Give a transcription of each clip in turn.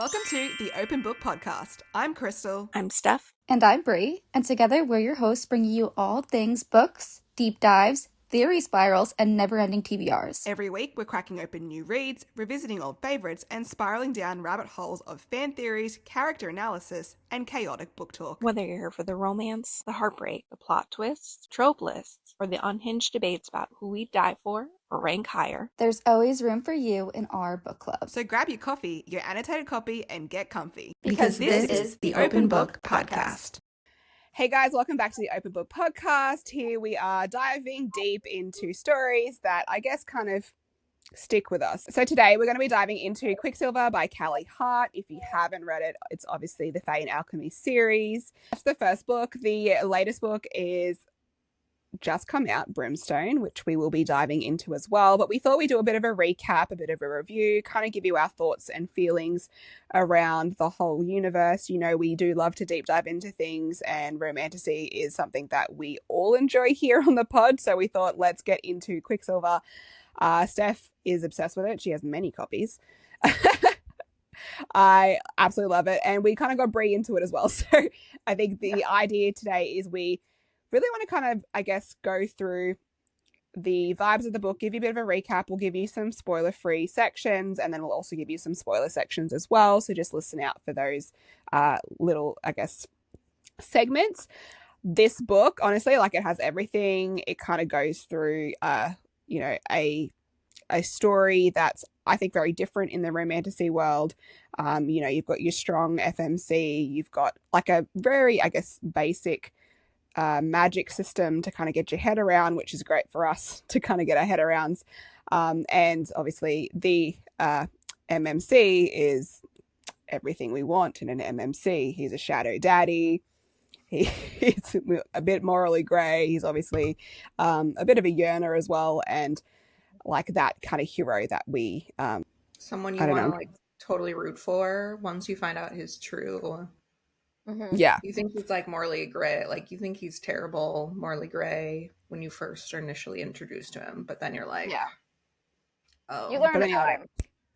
Welcome to the Open Book Podcast. I'm Krystel. I'm Steph. And I'm Brie. And together we're your hosts, bringing you all things books, deep dives, theory spirals, and never-ending TBRs. Every week we're cracking open new reads, revisiting old favourites, and spiralling down rabbit holes of fan theories, character analysis, and chaotic book talk. Whether you're here for the romance, the heartbreak, the plot twists, trope lists, or the unhinged debates about who we'd die for or rank higher, there's always room for you in our book club. So grab your coffee, your annotated copy, and get comfy. Because this is the Open Book Podcast. Hey guys, welcome back to the Open Book Podcast. Here we are diving deep into stories that I guess kind of stick with us. So today we're going to be diving into Quicksilver by Callie Hart. If you haven't read it, it's obviously the Fae and Alchemy series. That's the first book. The latest book is just come out, Brimstone, which we will be diving into as well. But we thought we'd do a bit of a recap, a bit of a review, kind of give you our thoughts and feelings around the whole universe. You know, we do love to deep dive into things, and romantasy is something that we all enjoy here on the pod. So we thought, let's get into Quicksilver. Steph is obsessed with it. She has many copies. I absolutely love it. And we kind of got Brie into it as well. So I think the idea today is we really want to kind of, I guess, go through the vibes of the book, give you a bit of a recap. We'll give you some spoiler-free sections, and then we'll also give you some spoiler sections as well. So just listen out for those little, I guess, segments. This book, honestly, like, it has everything. It kind of goes through, you know, a story that's, I think, very different in the romantasy world. You know, you've got your strong FMC. You've got like a very, I guess, basic magic system to kind of get your head around, which is great for us to kind of get our head around. And obviously the MMC is everything we want in an MMC. He's a shadow daddy. He's a bit morally grey. He's obviously a bit of a yearner as well, and like that kind of hero that we someone you want to like totally root for once you find out his true. Yeah, you think he's like morally gray, like you think he's terrible, morally gray when you first are initially introduced to him, but then you're like, yeah, oh, you learn about him.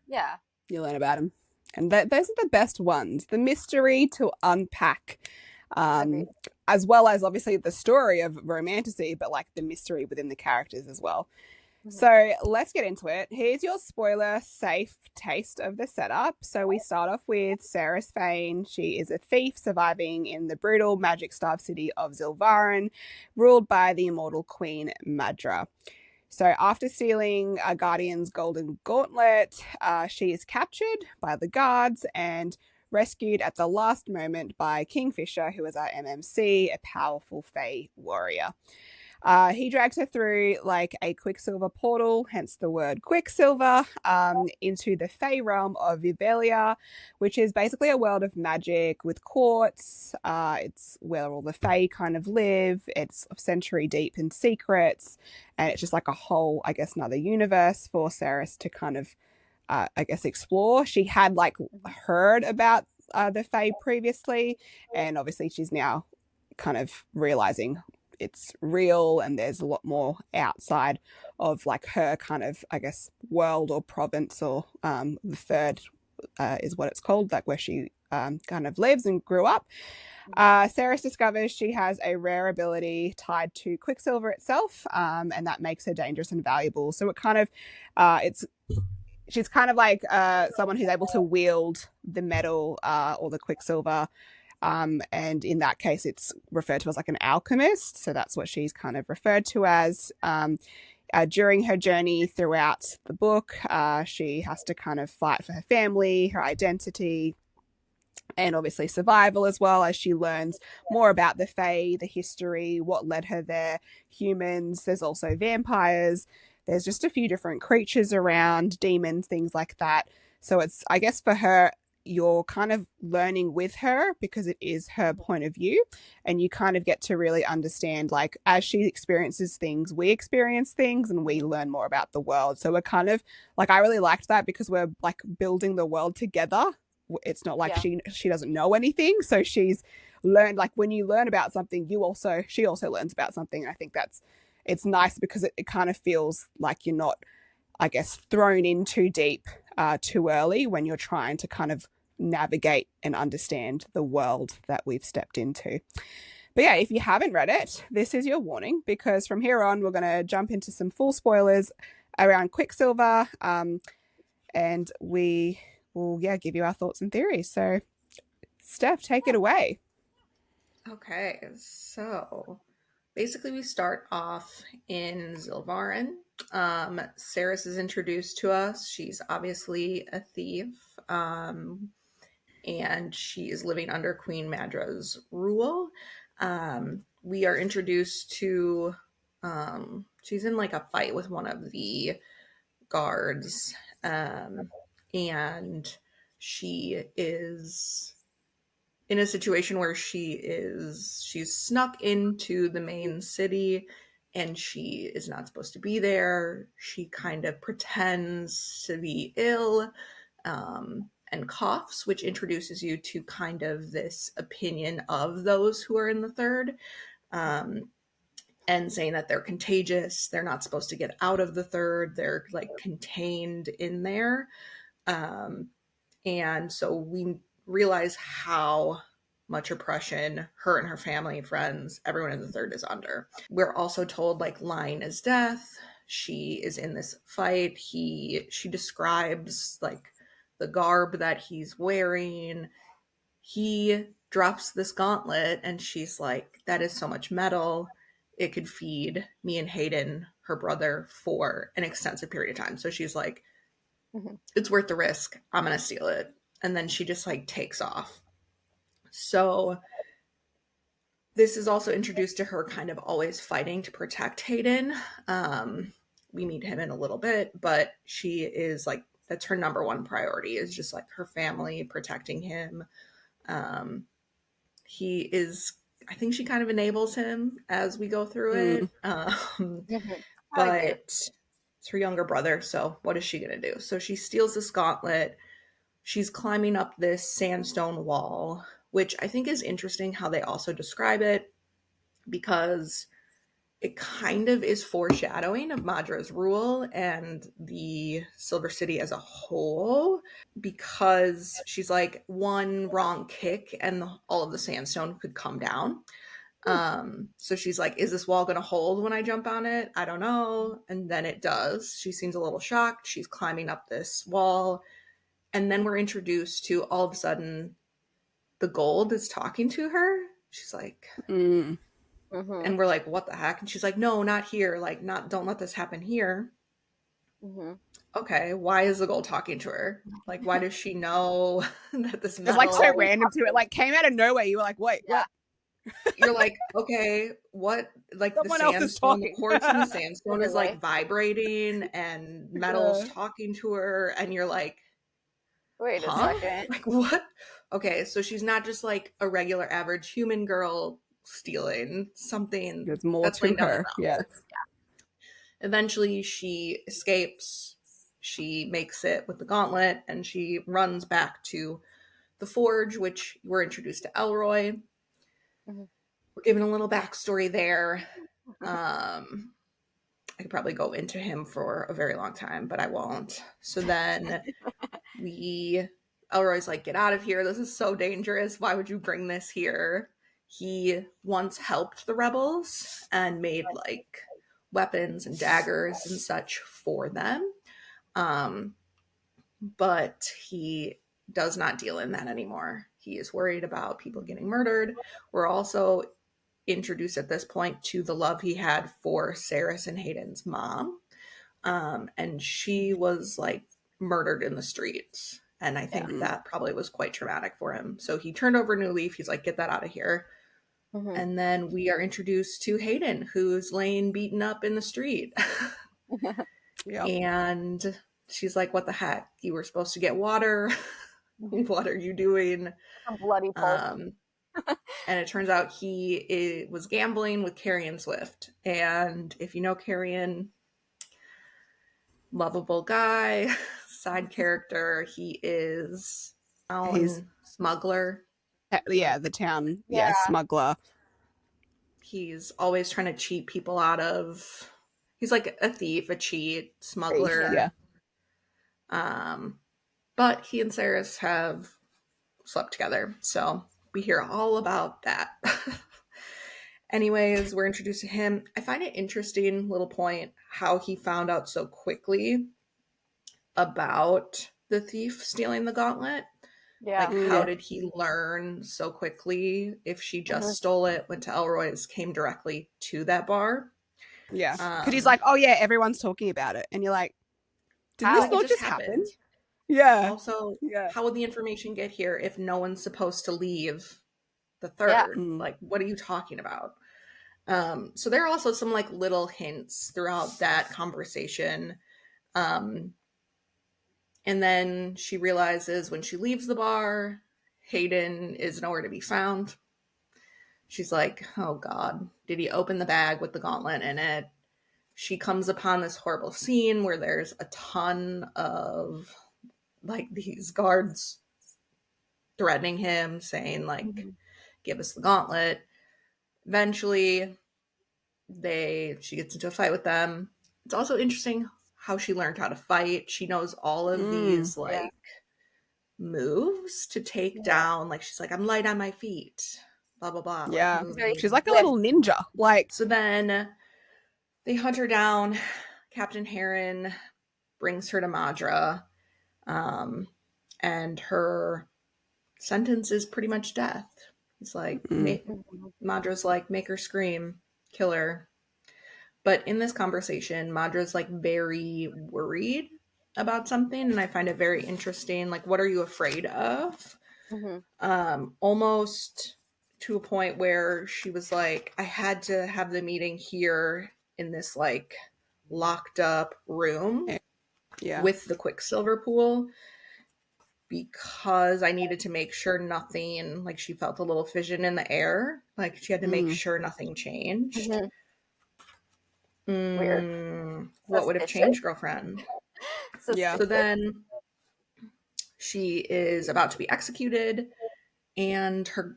Yeah, you learn about him, and those are the best ones. The mystery to unpack, as well as obviously the story of romantasy, but like the mystery within the characters as well. So let's get into it. Here's your spoiler-safe taste of the setup. So we start off with Sarah's Fane. She is a thief surviving in the brutal, magic-starved city of Zilvaren, ruled by the immortal Queen Madra. So after stealing a Guardian's golden gauntlet, she is captured by the guards and rescued at the last moment by Kingfisher, who is our MMC, a powerful Fae warrior. He drags her through like a Quicksilver portal, hence the word Quicksilver, into the Fae realm of Yvelia, which is basically a world of magic with courts. It's where all the Fae kind of live. It's a century deep in secrets, and it's just like a whole, I guess, another universe for Ceres to kind of, I guess, explore. She had like heard about the Fae previously, and obviously she's now kind of realizing it's real, and there's a lot more outside of like her kind of, I guess, world or province, or the third is what it's called, like where she kind of lives and grew up. Ceres discovers she has a rare ability tied to Quicksilver itself, and that makes her dangerous and valuable. So it kind of, she's kind of like someone who's able to wield the metal or the Quicksilver. And in that case, it's referred to as like an alchemist. So that's what she's kind of referred to as. During her journey throughout the book, she has to kind of fight for her family, her identity, and obviously survival, as well as she learns more about the Fae, the history, what led her there, humans. There's also vampires. There's just a few different creatures around, demons, things like that. So it's, I guess, for her, you're kind of learning with her because it is her point of view, and you kind of get to really understand, like, as she experiences things, we experience things, and we learn more about the world. So we're kind of like, I really liked that because we're like building the world together. It's not like she doesn't know anything, so she's learned, like, when you learn about something, she also learns about something. And I think it's nice because it kind of feels like you're not, I guess, thrown in too deep too early when you're trying to kind of navigate and understand the world that we've stepped into. But yeah, if you haven't read it, this is your warning, because from here on, we're going to jump into some full spoilers around Quicksilver, and we will, give you our thoughts and theories. So, Steph, take it away. Okay, so basically we start off in Zilvaren. Ceres is introduced to us. She's obviously a thief, and she is living under Queen Madra's rule. We are introduced to, she's in like a fight with one of the guards, and she is in a situation where she's snuck into the main city and she is not supposed to be there. She kind of pretends to be ill, and coughs, which introduces you to kind of this opinion of those who are in the third, and saying that they're contagious. They're not supposed to get out of the third. They're like contained in there. And so we realize how much oppression her and her family, friends, everyone in the third is under. We're also told like lying is death. She is in this fight. She describes like the garb that he's wearing. He drops this gauntlet and she's like, that is so much metal. It could feed me and Hayden, her brother, for an extensive period of time. So she's like, it's worth the risk. I'm going to steal it. And then she just like takes off. So this is also introduced to her kind of always fighting to protect Hayden. We meet him in a little bit, but she is like, that's her number one priority, is just like her family, protecting him. He is, I think she kind of enables him as we go through it. But it's her younger brother, so what is she going to do? So she steals this gauntlet. She's climbing up this sandstone wall, which I think is interesting how they also describe it, because it kind of is foreshadowing of Madra's rule and the Silver City as a whole, because she's like, one wrong kick and all of the sandstone could come down. So she's like, is this wall going to hold when I jump on it? I don't know. And then it does. She seems a little shocked. She's climbing up this wall. And then we're introduced to, all of a sudden, the gold is talking to her. She's like, and we're like, what the heck? And she's like, no, not here. Like, don't let this happen here. Okay, why is the gold talking to her? Like, why does she know that this metal... It's like so random too. It like came out of nowhere. You were like, wait, what? You're like, okay, what? Like, someone the else is sandstone, talking. the quartz in the sandstone is like vibrating and metal's talking to her, and you're like, wait a second. Like, what? Okay, so she's not just like a regular average human girl stealing something. There's more that's to her. Yes. Eventually she escapes. She makes it with the gauntlet and she runs back to the forge, which we're introduced to Elroy. We're given a little backstory there. I could probably go into him for a very long time, but I won't. So then Elroy's like, get out of here. This is so dangerous. Why would you bring this here? He once helped the rebels and made like weapons and daggers and such for them. But he does not deal in that anymore. He is worried about people getting murdered. We're also introduced at this point to the love he had for Ceres and Hayden's mom. And she was like murdered in the streets. And I think that probably was quite traumatic for him. So he turned over a new leaf. He's like, get that out of here. And then we are introduced to Hayden, who's laying beaten up in the street. And she's like, what the heck? You were supposed to get water. What are you doing? A bloody pulp. And it turns out he was gambling with Carrion Swift. And if you know Carrion, lovable guy, side character. He is he's smuggler. Yeah, the town. Yeah, smuggler. He's always trying to cheat people out of. He's like a thief, a cheat, smuggler. Yeah. But he and Ceres have slept together. So we hear all about that. Anyways, we're introduced to him. I find it interesting, little point, how he found out so quickly about the thief stealing the gauntlet. Yeah. Like, how did he learn so quickly if she just stole it, went to Elroy's, came directly to that bar? Yeah. Because he's like, oh yeah, everyone's talking about it. And you're like, did this not just happen? Yeah. Also, yeah. how would the information get here if no one's supposed to leave the third? Like, what are you talking about? So there are also some like little hints throughout that conversation. And then she realizes when she leaves the bar, Hayden is nowhere to be found. She's like, oh God, did he open the bag with the gauntlet in it? She comes upon this horrible scene where there's a ton of like these guards threatening him, saying like, give us the gauntlet. Eventually, she gets into a fight with them. It's also interesting how she learned how to fight. She knows all of these like moves to take down. Like she's like, I'm light on my feet. Blah blah blah. Yeah, like, she's like a little ninja. Like, so then they hunt her down. Captain Heron brings her to Madra, and her sentence is pretty much death. He's like, Madra's like, make her scream, kill her. But in this conversation, Madra's like very worried about something, and I find it very interesting. Like, what are you afraid of? Almost to a point where she was like, I had to have the meeting here in this like locked up room with the Quicksilver pool, because I needed to make sure nothing, like she felt a little fission in the air. Like she had to make sure nothing changed. Weird. What would have changed, girlfriend? Yeah. So then she is about to be executed, and her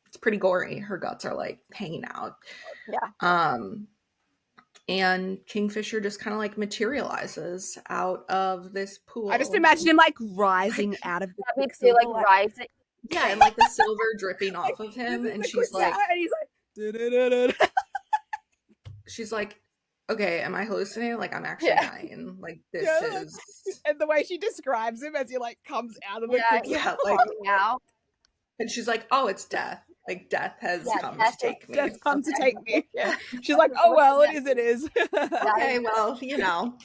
it's pretty gory. Her guts are like hanging out. Yeah. And Kingfisher just kind of like materializes out of this pool. I just imagine him like rising out of the Quicksilver, like rising. Yeah, and like the silver dripping off of him, and she's like, and he's like, she's like, okay, am I hallucinating? Like I'm actually dying. Like this is. And the way she describes him as he like comes out of the like out. And she's like, oh, it's death. Like death has come to take me. Death come to take me. Yeah. She's like, oh well, it is. Okay, well, you know,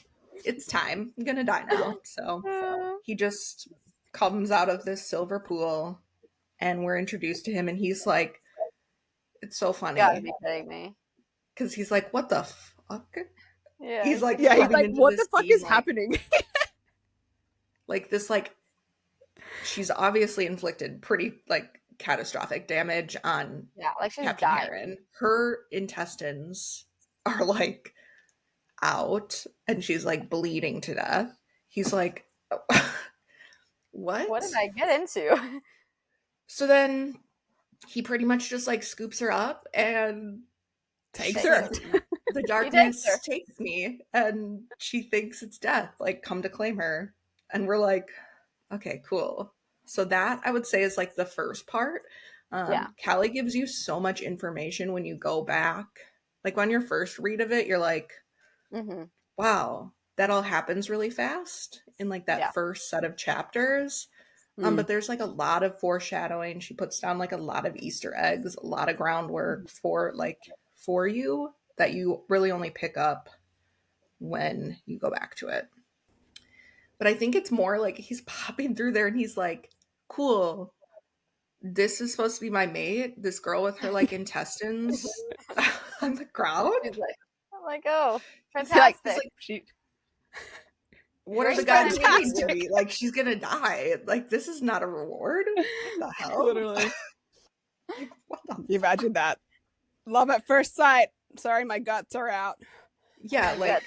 it's time. I'm gonna die now. So he just comes out of this silver pool, and we're introduced to him, and he's like, it's so funny. You gotta be kidding me. Because he's like, what the fuck? Yeah. He's like, what the fuck is happening? Like this, like, she's obviously inflicted pretty like catastrophic damage on like she's Captain dying. Heron. Her intestines are like out, and she's like bleeding to death. He's like, what did I get into? So then he pretty much just like scoops her up and takes her. The darkness takes me, and she thinks it's death, like come to claim her. And we're like, okay, cool. So that I would say is like the first part. Callie gives you so much information when you go back. Like on your first read of it, you're like, wow, that all happens really fast in like that first set of chapters. But there's like a lot of foreshadowing. She puts down like a lot of Easter eggs, a lot of groundwork for you that you really only pick up when you go back to it. But I think it's more like he's popping through there and he's like, cool, this is supposed to be my mate, this girl with her like intestines on the ground. I'm like, oh, fantastic. What are the guys waiting to be? Like, she's gonna die. Like, this is not a reward. What the hell? Literally. Like, what the you imagine that? Love at first sight. Sorry, my guts are out. Yeah, like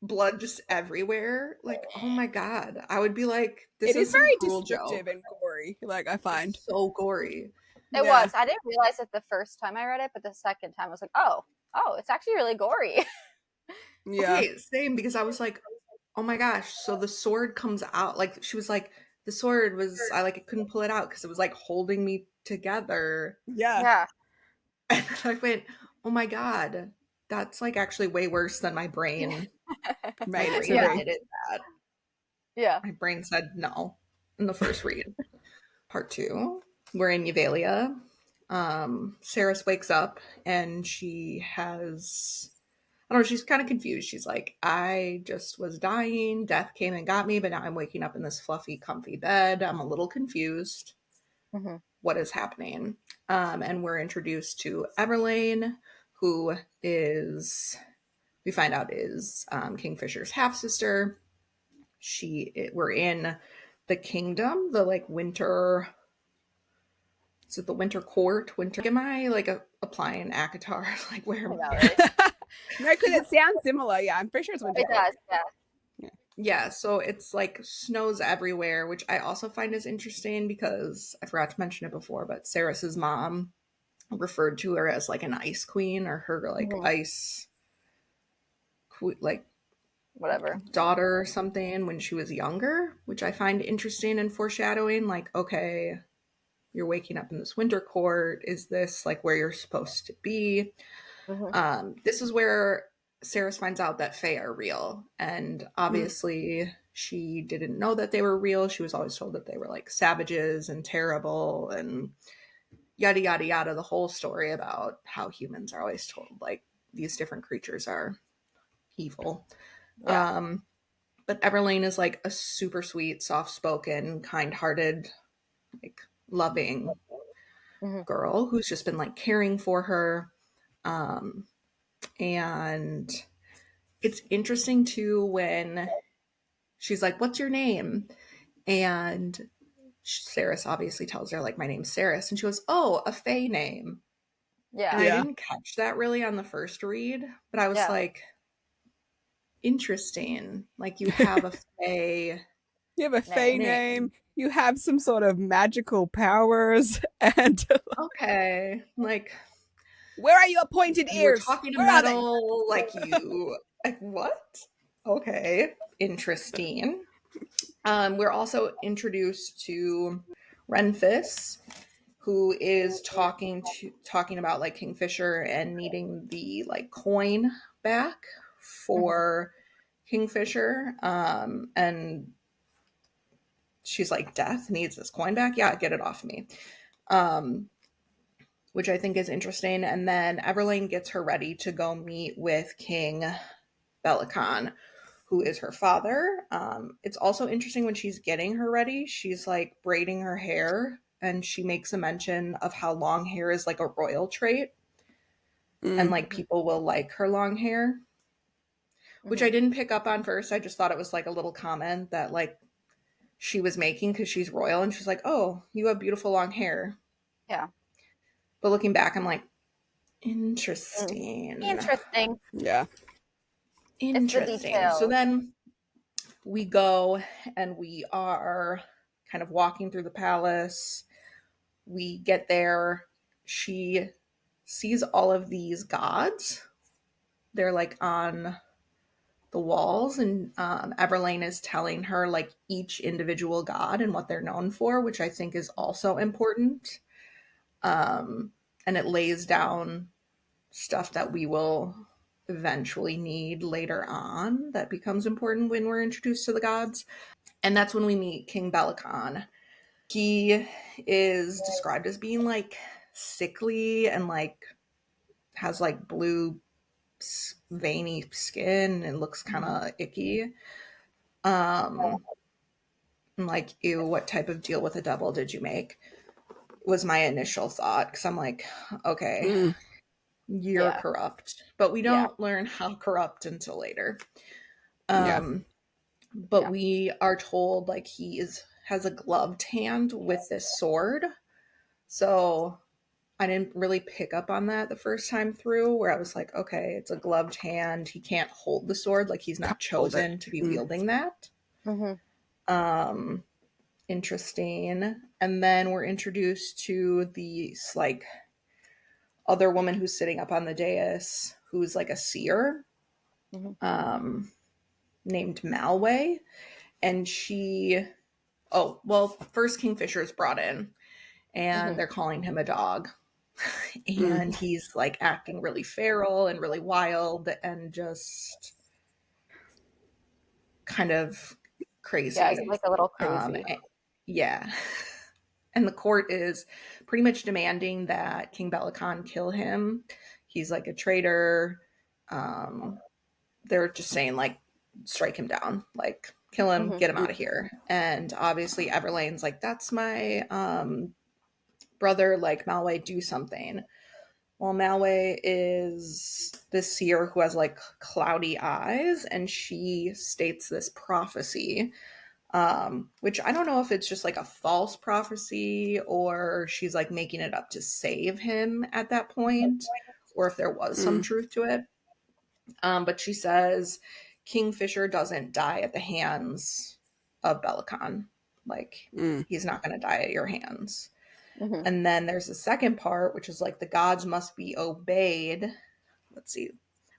blood just everywhere. Like, oh my god. I would be like, this is very descriptive and gory. Like, I find so gory. It was. I didn't realize it the first time I read it, but the second time I was like, oh, it's actually really gory. Yeah. Okay, same, because I was like, oh my gosh, so the sword comes out. Like, she was like, the sword was, I couldn't pull it out because it was like holding me together. Yeah. And then I went, oh my God, that's like actually way worse than my brain. Made it to Yeah. be. admitted that. Yeah. My brain said no in the first read. Part 2, we're in Yvelia. Saris wakes up and she has, I don't know, she's kind of confused. She's like, I just was dying. Death came and got me, but now I'm waking up in this fluffy, comfy bed. I'm a little confused. Mm-hmm. What is happening? And we're introduced to Everlane, who is, we find out is Kingfisher's half-sister. We're in the kingdom, the like winter, is it the winter court? Am I like applying ACOTAR? Like where am I? No, because it sounds similar. Yeah, I'm pretty sure it's Winter It Court. does, yeah. Yeah, so it's like snows everywhere, which I also find is interesting because I forgot to mention it before, but Saris's mom referred to her as like an ice queen, or her like ice like Whatever. daughter or something when she was younger, which I find interesting and foreshadowing. Like, okay, you're waking up in this winter court. Is this like where you're supposed to be? This is where Saris finds out that Fae are real. And obviously she didn't know that they were real. She was always told that they were like savages and terrible and yada, yada, yada. The whole story about how humans are always told like these different creatures are evil. Yeah. But Everlane is like a super sweet, soft-spoken, kind-hearted, like loving girl who's just been like caring for her. And it's interesting too when she's like, what's your name? And Saris obviously tells her like, my name's Saris. And she goes, oh, a Fae name. Yeah. And I didn't catch that really on the first read, but I was like, interesting. Like you have a Fae. You have a Fae name. You have some sort of magical powers, and okay, like where are your pointed you were ears? talking to Where are they? metal, like you, like what? Okay, interesting. We're also introduced to Renfis, who is talking about like Kingfisher and needing the like coin back for Kingfisher. And she's like, Death needs this coin back? Yeah, get it off me. Which I think is interesting. And then Everlane gets her ready to go meet with King Belican, who is her father. It's also interesting when she's getting her ready, she's like braiding her hair, and she makes a mention of how long hair is like a royal trait. And like people will like her long hair, which I didn't pick up on first. I just thought it was like a little comment that like she was making because she's royal, and she's like, oh, you have beautiful long hair. Yeah. But looking back, I'm like, interesting. Yeah. Interesting. So then we go and we are kind of walking through the palace. We get there. She sees all of these gods. They're like on the walls, and Everlane is telling her like each individual god and what they're known for, which I think is also important. And it lays down stuff that we will eventually need later on that becomes important when we're introduced to the gods. And that's when we meet King Belican. He is described as being like sickly and like has like blue veiny skin and looks kind of icky. I'm like, ew, what type of deal with the devil did you make? Was my initial thought, because I'm like, okay, you're corrupt. But we don't learn how corrupt until later. But we are told like he has a gloved hand with this sword. So I didn't really pick up on that the first time through, where I was like, okay, it's a gloved hand. He can't hold the sword. Like he's not chosen to be wielding that. Interesting. And then we're introduced to the like other woman who's sitting up on the dais, who's like a seer, named Malway. And she Oh, well, first Kingfisher is brought in, and they're calling him a dog. And he's like acting really feral and really wild and just kind of crazy. Yeah, it's like a little crazy. Yeah. And the court is pretty much demanding that King Bellicon kill him. He's like a traitor. They're just saying, like, strike him down, like, kill him, get him out of here. And obviously Everlane's like, that's my brother, like, Malway, do something. Well, Malway is this seer who has like cloudy eyes, and she states this prophecy, which I don't know if it's just like a false prophecy or she's like making it up to save him at that point, or if there was some truth to it. But she says Kingfisher doesn't die at the hands of Bellicon. Like, he's not going to die at your hands. And then there's the second part, which is like the gods must be obeyed. Let's see.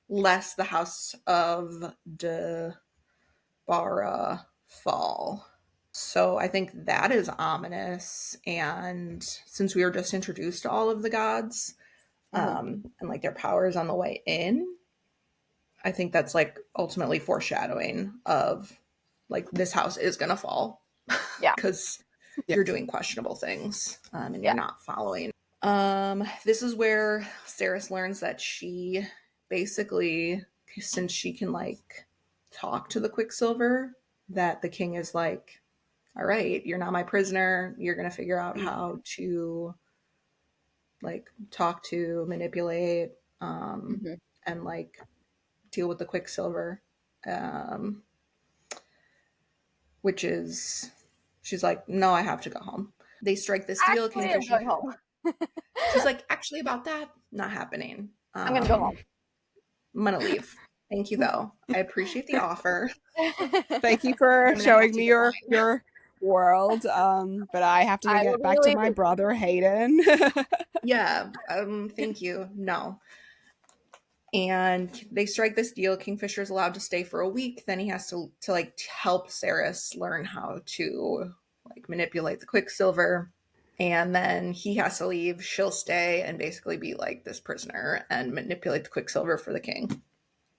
Lest the house of Debara fall. So I think that is ominous. And since we were just introduced to all of the gods, and like their powers on the way in, I think that's like ultimately foreshadowing of like this house is going to fall. Yeah. Because you're doing questionable things and Yeah. you're not following. This is where Cerys learns that she basically, since she can like talk to the Quicksilver, that the king is like, all right, you're not my prisoner. You're going to figure out how to like talk to, manipulate, and like deal with the Quicksilver. Which is, she's like, no, I have to go home. They strike this deal. Actually, I'm Kingfisher. going home. She's like, actually, about that, not happening. I'm gonna go home. I'm gonna leave. Thank you, though. I appreciate the offer. Thank you for I'm gonna showing have to me go your world. But I have to go I get will back be to my leaving. brother Hayden. Yeah. Thank you. No. And they strike this deal. Kingfisher is allowed to stay for a week. Then he has to like help Cerys learn how to like manipulate the Quicksilver. And then he has to leave. She'll stay and basically be like this prisoner and manipulate the Quicksilver for the king.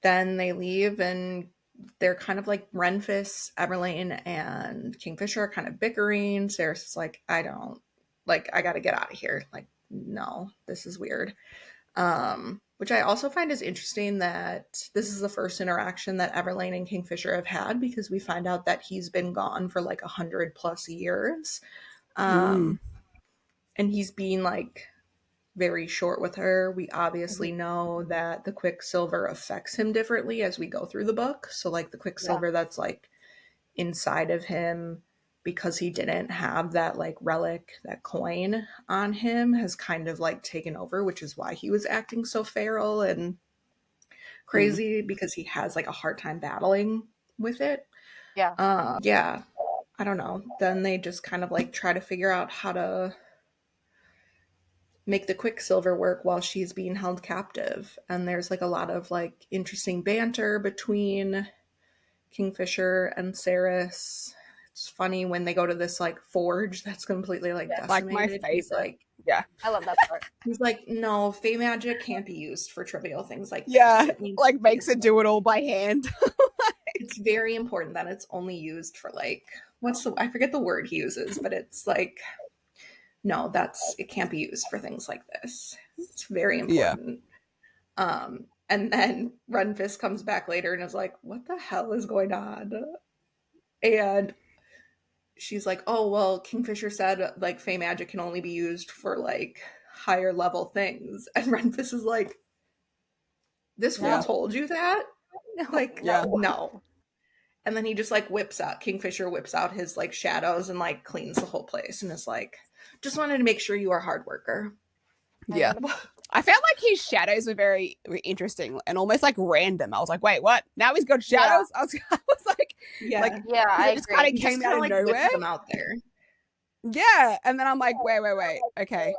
Then they leave and they're kind of like Renfis, Everlane, and Kingfisher are kind of bickering. Cerys is like, I got to get out of here. Like, no, this is weird. Which I also find is interesting that this is the first interaction that Everlane and Kingfisher have had, because we find out that he's been gone for like 100+ years. And he's being like very short with her. We obviously know that the Quicksilver affects him differently as we go through the book. So like the Quicksilver that's like inside of him, because he didn't have that like relic, that coin on him, has kind of like taken over, which is why he was acting so feral and crazy, because he has like a hard time battling with it. Yeah. I don't know. Then they just kind of like try to figure out how to make the Quicksilver work while she's being held captive. And there's like a lot of like interesting banter between Kingfisher and Cerys. It's funny when they go to this like forge that's completely like decimated. Like my favorite. He's like, yeah, I love that part. he's like, no, Fey magic can't be used for trivial things like yeah, this. It needs like makes it do it all by hand. It's very important that it's only used for like, I forget the word he uses, but it's like, no, it can't be used for things like this. It's very important. And then Renfis comes back later and is like, what the hell is going on? And she's like, oh, well, Kingfisher said like Fey magic can only be used for like higher level things. And Renfis is like, this fool told you that? Like, no. And then he just like Kingfisher whips out his like shadows and like cleans the whole place and is like, just wanted to make sure you are a hard worker. Yeah. I felt like his shadows were very interesting and almost like random. I was like, wait, what? Now he's got shadows? I was like, I just kind of came out of nowhere. Them out there. Yeah. And then I'm like, wait. Okay.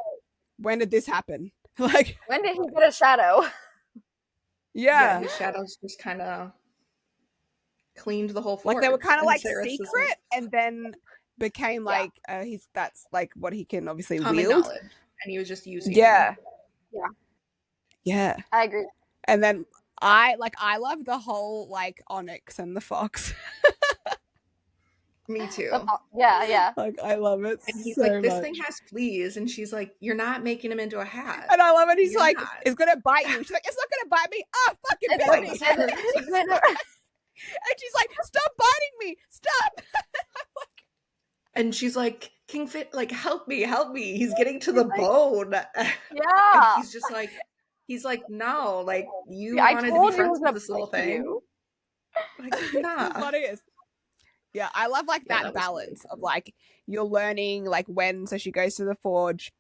When did this happen? Like, when did he get a shadow? Yeah, his shadows just kind of cleaned the whole forest. Like they were kind of like secret, and then became like that's like what he can obviously common wield. knowledge, and he was just using Yeah. Yeah. Yeah. I agree. And then I love the whole like Onyx and the fox. Me too. Yeah. Like I love it And he's so like, this much. thing has fleas, and she's like, you're not making him into a hat. And I love it. He's You're like, not. it's gonna bite you. She's like, it's not gonna bite me. Oh, fucking It's bit like, me. And she's like, stop biting me. Stop. And she's like, Kingfit, like, help me. He's getting to the bone. Yeah. And he's like, no, like, you I wanted to told be you it friends was with gonna this little bite thing. you. Like, It's nah. the funniest. Yeah, I love like Yeah, that that was really balance fun. of like you're learning like when so she goes to the forge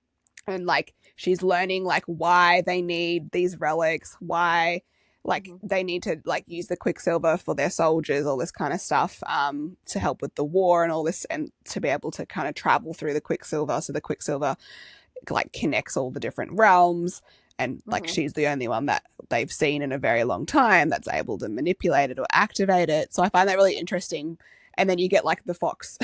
and like she's learning like why they need these relics, why like they need to like use the Quicksilver for their soldiers, all this kind of stuff, to help with the war and all this, and to be able to kind of travel through the Quicksilver. So the Quicksilver like connects all the different realms, and like she's the only one that they've seen in a very long time that's able to manipulate it or activate it. So I find that really interesting. And then you get like the fox.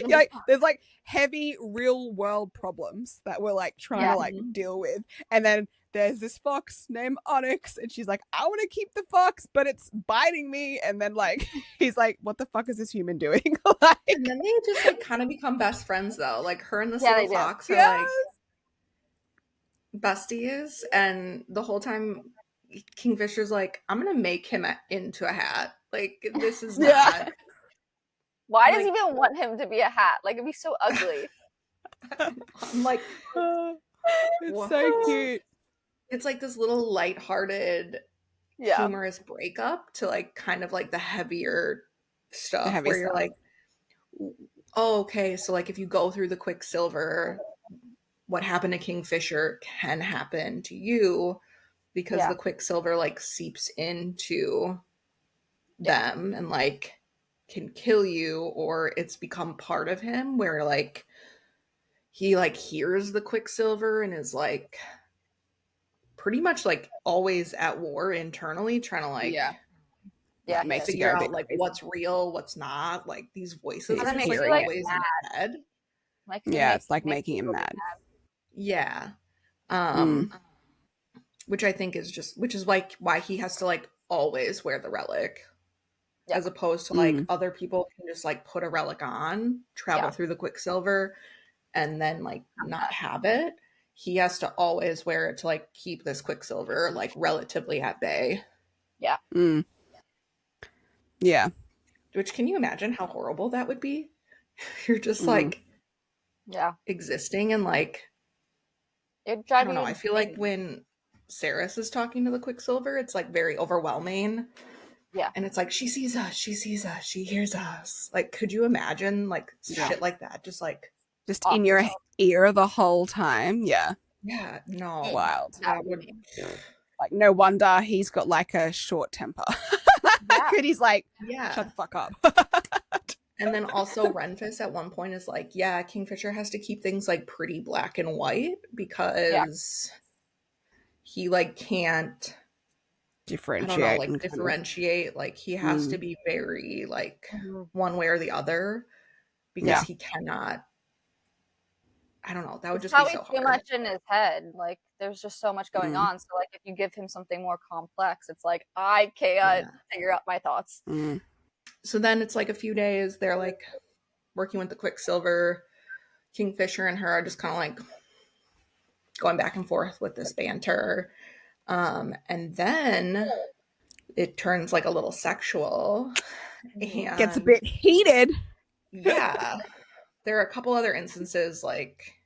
Like, there's like heavy real world problems that we're like trying to like deal with, and then there's this fox named Onyx, and she's like, I want to keep the fox, but it's biting me. And then like he's like, what the fuck is this human doing? Like, And then they just like kind of become best friends though. Like her and this Yeah, little they do. fox are like besties, and the whole time Kingfisher's like, I'm gonna make him into a hat. Like this is not. Why does he even want him to be a hat? Like, it'd be so ugly. I'm like, it's what? so cute. It's like this little lighthearted, humorous breakup to like kind of like the heavier stuff where you're like, oh, okay, so like if you go through the Quicksilver, what happened to Kingfisher can happen to you because the Quicksilver like seeps into them and like can kill you, or it's become part of him where like he like hears the Quicksilver and is like pretty much like always at war internally trying to like figure out like what's real, what's not, like these voices are just like always in his head. Like, it's like making him mad. Yeah. Which I think is just, which is like why he has to like always wear the relic as opposed to like other people can just like put a relic on, travel through the Quicksilver, and then like not have it. He has to always wear it to like keep this Quicksilver like relatively at bay. Yeah. Which, can you imagine how horrible that would be? You're just like existing and like, I don't know. I feel like when Saris is talking to the Quicksilver, it's like very overwhelming. Yeah. And it's like, she sees us, she hears us. Like, could you imagine like shit like that? Just in your ear the whole time. Yeah. Yeah, no. Wild. That would... Like, no wonder he's got like a short temper. He's like, shut the fuck up. And then also Renfis at one point is like, yeah, Kingfisher has to keep things like pretty black and white because he like can't differentiate. I don't know, like differentiate. Like he has to be very like one way or the other because he cannot. I don't know. That would just be so hard. Too much in his head. Like there's just so much going on. So like if you give him something more complex, it's like I can't figure out my thoughts. So then it's like a few days they're like working with the Quicksilver. Kingfisher and her are just kind of like going back and forth with this banter. And then it turns like a little sexual. And gets a bit heated. Yeah. There are a couple other instances like,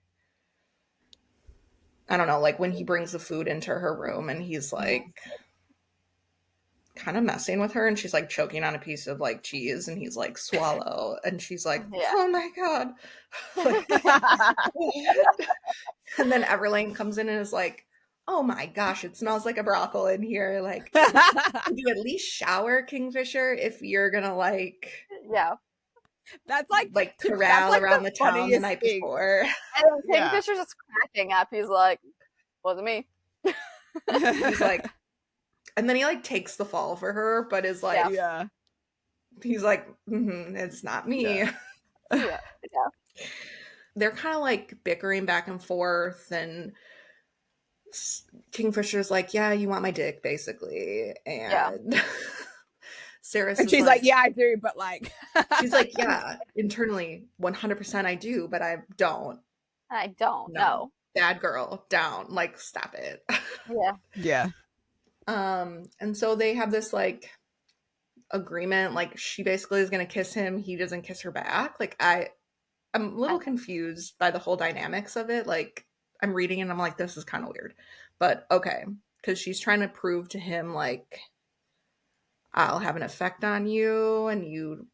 I don't know, like when he brings the food into her room and he's like kind of messing with her and she's like choking on a piece of like cheese and he's like, swallow. And she's like, oh my God. Like, and then Everlane comes in and is like, oh my gosh, it smells like a brothel in here. Like, could you at least shower, Kingfisher, if you're gonna like... Yeah. That's like corral around the town the night before. And Kingfisher's just cracking up. He's like, wasn't me. He's like, and then he like takes the fall for her, but is like, he's like, it's not me. Yeah. They're kind of like bickering back and forth, and Kingfisher's like, yeah, you want my dick, basically. And Sarah's And she's like, yeah, I do, but like... she's like, yeah, internally, 100% I do, but I don't. I don't know. Bad girl, down. Like, stop it. Yeah. Yeah. And so they have this, like, agreement. Like, she basically is going to kiss him. He doesn't kiss her back. Like, I'm a little confused by the whole dynamics of it. Like, I'm reading and I'm like, this is kind of weird. But okay. Because she's trying to prove to him, like, I'll have an effect on you, and you,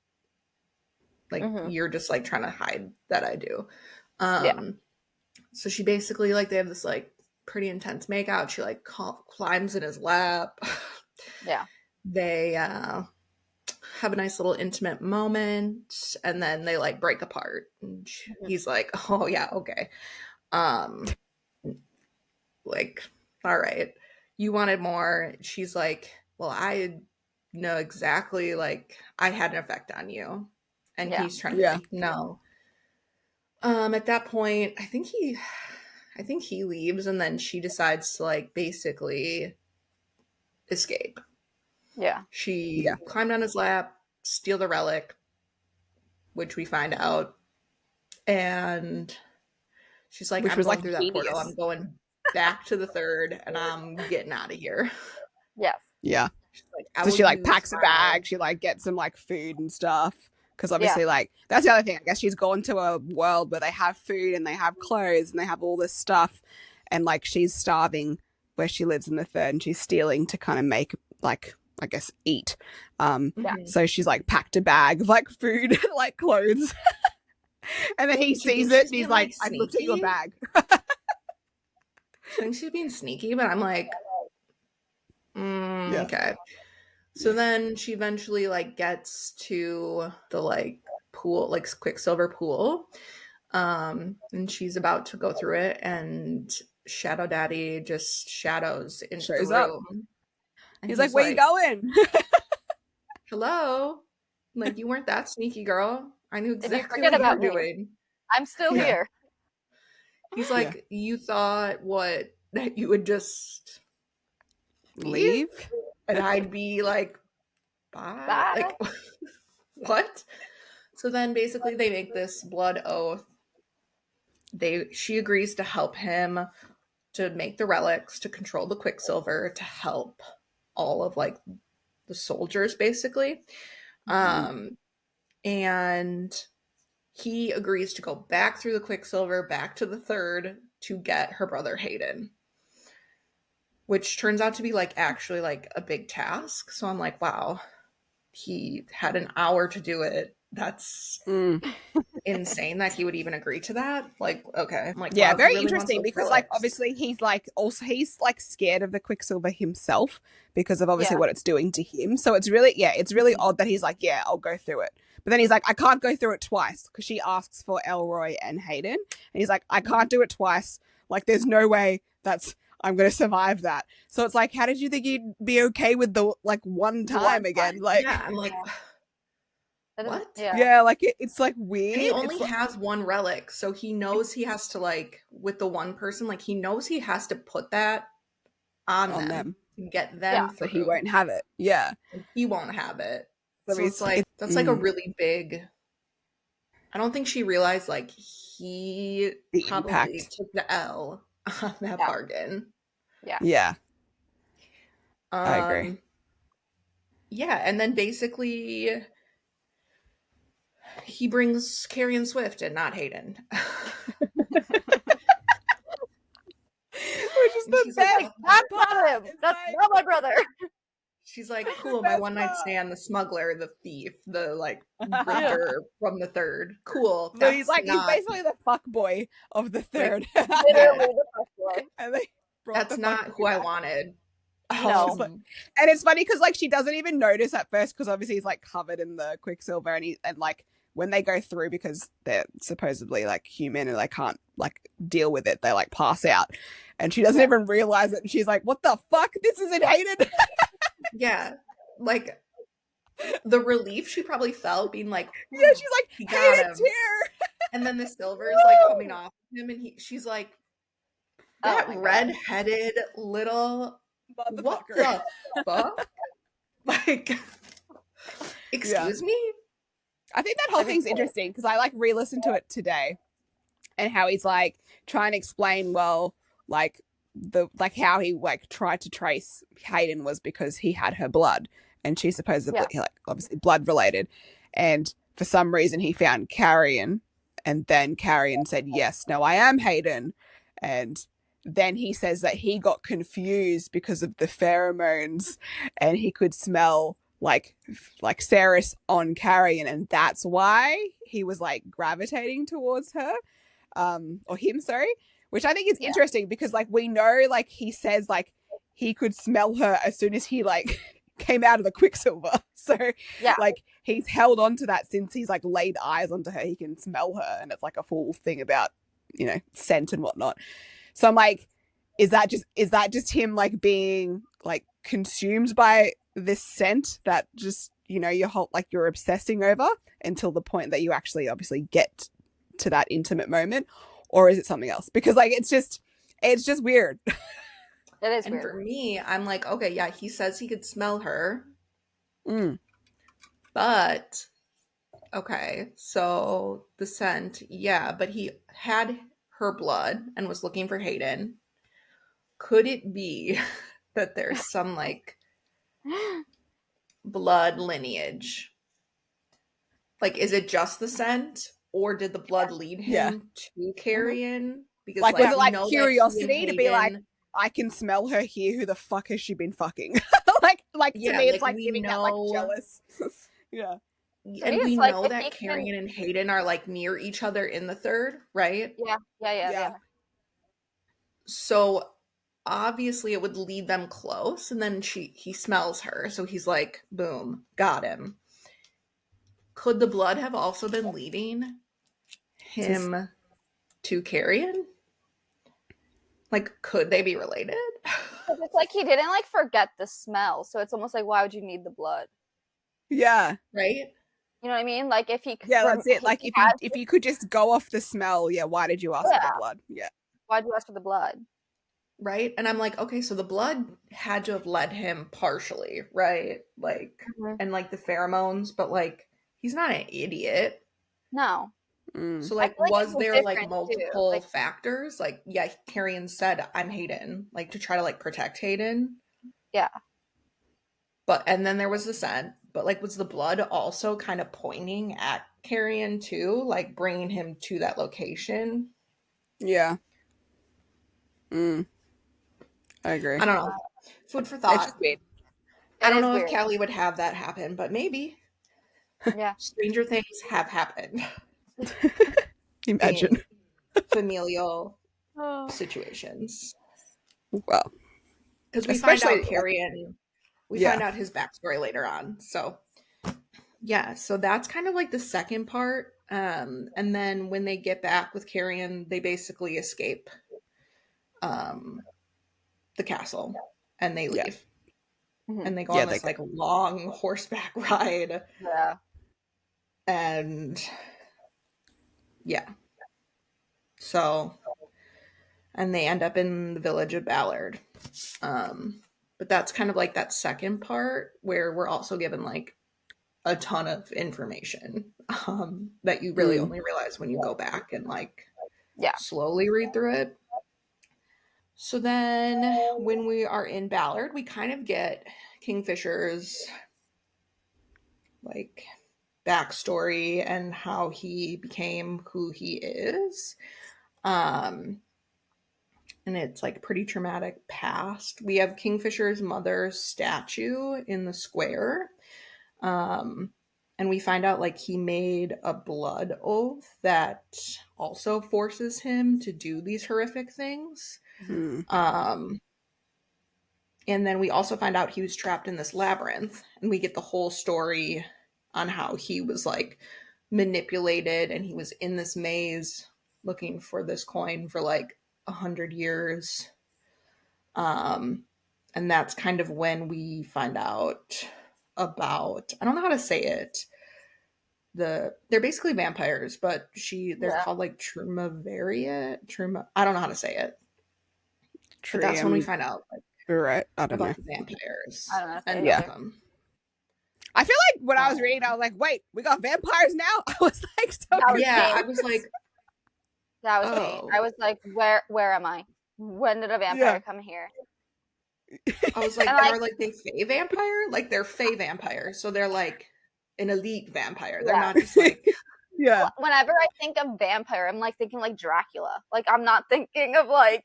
like, you're just, like, trying to hide that I do. So she basically, like, they have this, like, pretty intense makeout. She, like, climbs in his lap. Yeah. They have a nice little intimate moment, and then they, like, break apart. And he's like, oh, yeah, okay. Like, all right. You wanted more. She's like, well, I know exactly, like, I had an effect on you. And he's trying to be like, no. At that point, I think he leaves, and then she decides to, like, basically escape. Yeah. She climbed on his lap, steal the relic, which we find out, and she's like, I'm going through that portal. I'm going back to the third, and I'm getting out of here. Yes. Yeah. Like, so she, like, packs a bag. She, like, gets some, like, food and stuff. Because obviously, like, that's the other thing. I guess she's gone to a world where they have food and they have clothes and they have all this stuff. And, like, she's starving where she lives in the third, and she's stealing to kind of make, like, I guess, eat. So she's, like, packed a bag of, like, food and, like, clothes. And then he sees it and he's like, I looked at your bag. I think she's being sneaky, but I'm like, okay. So then she eventually, like, gets to the, like, pool, like, Quicksilver pool. And she's about to go through it, and Shadow Daddy just shadows into the room. And he's like, where you going? Hello? Like, you weren't that sneaky, girl. I knew exactly what you were doing. I'm still here. He's like, you thought that you would just leave? And I'd be like, bye. Like, what? So then basically they make this blood oath. She agrees to help him to make the relics, to control the Quicksilver, to help all of, like, the soldiers, basically. And he agrees to go back through the Quicksilver, back to the third, to get her brother Hayden. Which turns out to be, like, actually, like, a big task. So I'm like, wow, he had an hour to do it. That's insane that he would even agree to that. Like, okay. I'm like, yeah, wow, very interesting because, like, obviously he's like scared of the Quicksilver himself because of obviously what it's doing to him. So it's really odd that he's like, yeah, I'll go through it. But then he's like, I can't go through it twice because she asks for Elroy and Hayden. And he's like, I can't do it twice. Like, there's no way I'm going to survive that. So it's like, how did you think you'd be okay with the, like, one time again? Like, yeah, I'm like, what? Yeah, like, it's, like, weird. And he only has one relic, so he knows he has to, like, with the one person, like, he knows he has to put that on them. Get them through. But he won't have it. Yeah. And he won't have it. So it's like, that's like a really big, I don't think she realized, like, he probably took the L on that bargain. Yeah. I agree. Yeah, and then basically he brings Carrie and Swift and not Hayden. Which is the best. Like, that's not him. That's not my brother. She's like, cool, my one night stand, the smuggler, the thief, the, like, grifter from the third. Cool. So he's like, he's basically the fuck boy of the third. Like, literally the fuck boy. And that's not who I wanted. No. And it's funny because, like, she doesn't even notice at first because obviously he's, like, covered in the Quicksilver, and like, when they go through, because they're supposedly, like, human and they can't, like, deal with it, they, like, pass out. And she doesn't even realize it. And she's like, what the fuck? This isn't Hayden. Yeah. Like, the relief she probably felt being like, Yeah, she's like, he got Hayden's him. here. And then the silver is like coming off him, and she's like, that red-headed little Motherfucker. what the fuck? Like, excuse me? I think that whole thing's interesting because I like re-listened to it today, and how he's like trying to explain, well, like how he like tried to trace Hayden was because he had her blood, and she's supposedly like obviously blood related, and for some reason he found Carrion, and then Carrion said, yes, no, I am Hayden, and then he says that he got confused because of the pheromones, and he could smell like Ceres on Carrion, and that's why he was like gravitating towards her, or him, sorry, which I think is interesting because like we know, like he says like he could smell her as soon as he like came out of the Quicksilver, so like he's held on to that since he's like laid eyes onto her. He can smell her, and it's like a full thing about, you know, scent and whatnot. So I'm like, is that just him like being like consumed by this scent that just, you know, you're obsessing over until the point that you actually obviously get to that intimate moment, or is it something else? Because like it's just weird. It is and weird. For me, I'm like, okay, yeah, he says he could smell her, but okay, so the scent, yeah, but he had her blood and was looking for Hayden. Could it be that there's some like blood lineage? Like, is it just the scent, or did the blood lead him to Carrion? Because like was it like know curiosity to be like, I can smell her here, who the fuck has she been fucking? like to me it's like giving that like jealous. And we know that Carrion and Hayden are like near each other in the third, right? Yeah. So obviously it would lead them close, and then he smells her, so he's like, boom, got him. Could the blood have also been leading him to Carrion? Like, could they be related? It's like he didn't like forget the smell, so it's almost like, why would you need the blood? Yeah. Right? You know what I mean? Like if he that's it. Like if you could just go off the smell, why did you ask for the blood? Yeah. Why'd you ask for the blood? Right? And I'm like, okay, so the blood had to have led him partially, right? Like, and like the pheromones, but like, he's not an idiot. No. So like, was there like multiple factors? Like, yeah, Carrion said, I'm Hayden, like to try to like protect Hayden. Yeah. And then there was the scent, but like, was the blood also kind of pointing at Carrion too? Like bringing him to that location? Yeah. I agree. I don't know. Food for thought. It's just weird. I don't know if Callie would have that happen, but maybe. Yeah. Stranger things have happened. Imagine. Familial situations. Well. Because we find out Carrion, we find out his backstory later on. So, yeah. So that's kind of like the second part. And then when they get back with Carrion, they basically escape the castle and they leave. And they go on this like long horseback ride. Yeah. And so, and they end up in the village of Ballard. But that's kind of like that second part where we're also given like a ton of information that you really only realize when you go back and like slowly read through it. So then when we are in Ballard, we kind of get Kingfisher's like backstory and how he became who he is. And it's like a pretty traumatic past. We have Kingfisher's mother's statue in the square. And we find out like he made a blood oath that also forces him to do these horrific things. And then we also find out he was trapped in this labyrinth, and we get the whole story on how he was like manipulated and he was in this maze looking for this coin for like 100 years. And that's kind of when we find out about, I don't know how to say it. They're basically vampires, but they're called like I don't know how to say it. But that's when we find out right. I don't know about the vampires I don't know. and Yeah. Malcolm. I feel like when I was reading, I was like, wait, we got vampires now? I was like, so I was like, that was me. I was like, where am I? When did a vampire come here? I was like, are like they fae vampire? Like they're fae vampire, so they're like an elite vampire. They're not just like Whenever I think of vampire, I'm like thinking like Dracula. Like I'm not thinking of like,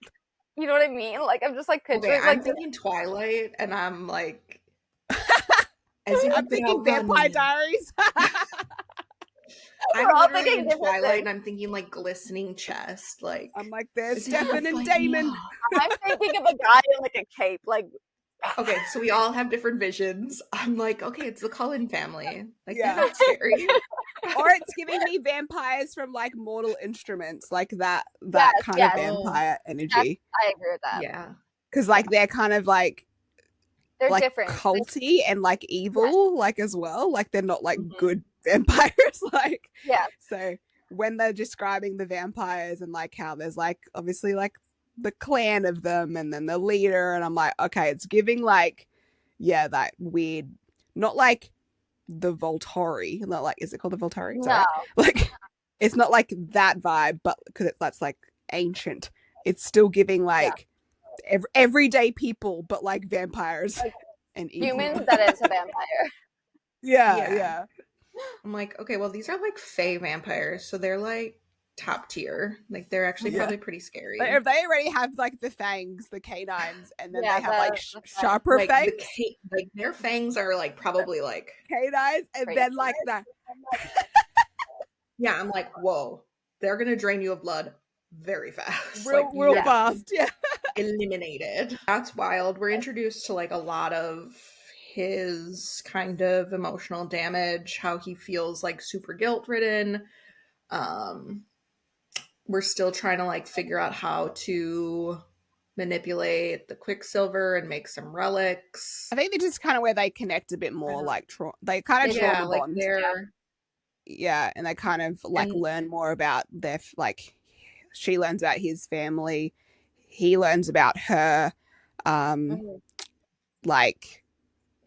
you know what I mean? Like I'm just like picturing. I'm thinking Twilight, and I'm like, I'm thinking Vampire Diaries. I'm all thinking Twilight, and I'm thinking like glistening chest. Like I'm like, there's Stephen and Damon. I'm thinking of a guy in like a cape. Like, okay, so we all have different visions. I'm like, okay, it's the Cullen family. Like, they're not scary. Or it's giving me vampires from like Mortal Instruments, like that kind of vampire energy. I agree with that. Yeah, because like they're kind of like they're like different, culty and like evil, like as well. Like they're not like good vampires, like So when they're describing the vampires and like how there's like obviously like the clan of them and then the leader, and I'm like, okay, it's giving like that weird, not like the Volturi, not like, is it called the Volturi? No, right? Like it's not like that vibe, but because that's like ancient, it's still giving like everyday people, but like vampires like, and humans that is a vampire. Yeah. I'm like, okay, well, these are like fae vampires, so they're like top tier. Like they're actually probably pretty scary. But if they already have like the fangs, the canines, and then they have like sharper like, fangs, like their fangs are like probably like canines, and then like that. I'm like, whoa, they're gonna drain you of blood very fast, real fast. Yeah, eliminated. That's wild. We're introduced to like a lot of his kind of emotional damage, how he feels like super guilt-ridden. We're still trying to like figure out how to manipulate the Quicksilver and make some relics. I think this is kind of where they connect a bit more, like they kind of trauma like bond. And they kind of like learn more about their like. She learns about his family, he learns about her. Like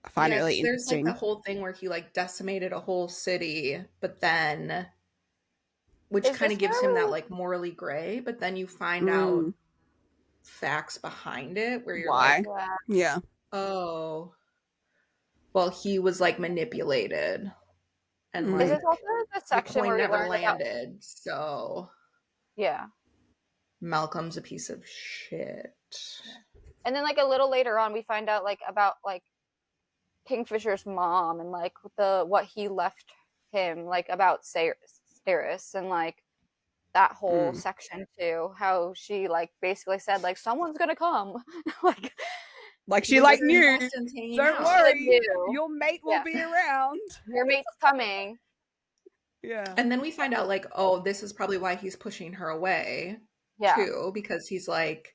I find it really interesting. There's like the whole thing where he like decimated a whole city, but then which kind of gives him that like morally gray, but then you find out facts behind it where you're like, oh, well, he was like manipulated, and like is it also the section where never landed? So Malcolm's a piece of shit. And then like a little later on, we find out like about like Kingfisher's mom and like what he left him, like about Steris and like that whole section too, how she like basically said like someone's gonna come. like she like knew, don't worry, your mate will be around, your mate's coming. And then we find out like, oh, this is probably why he's pushing her away too, because he's like,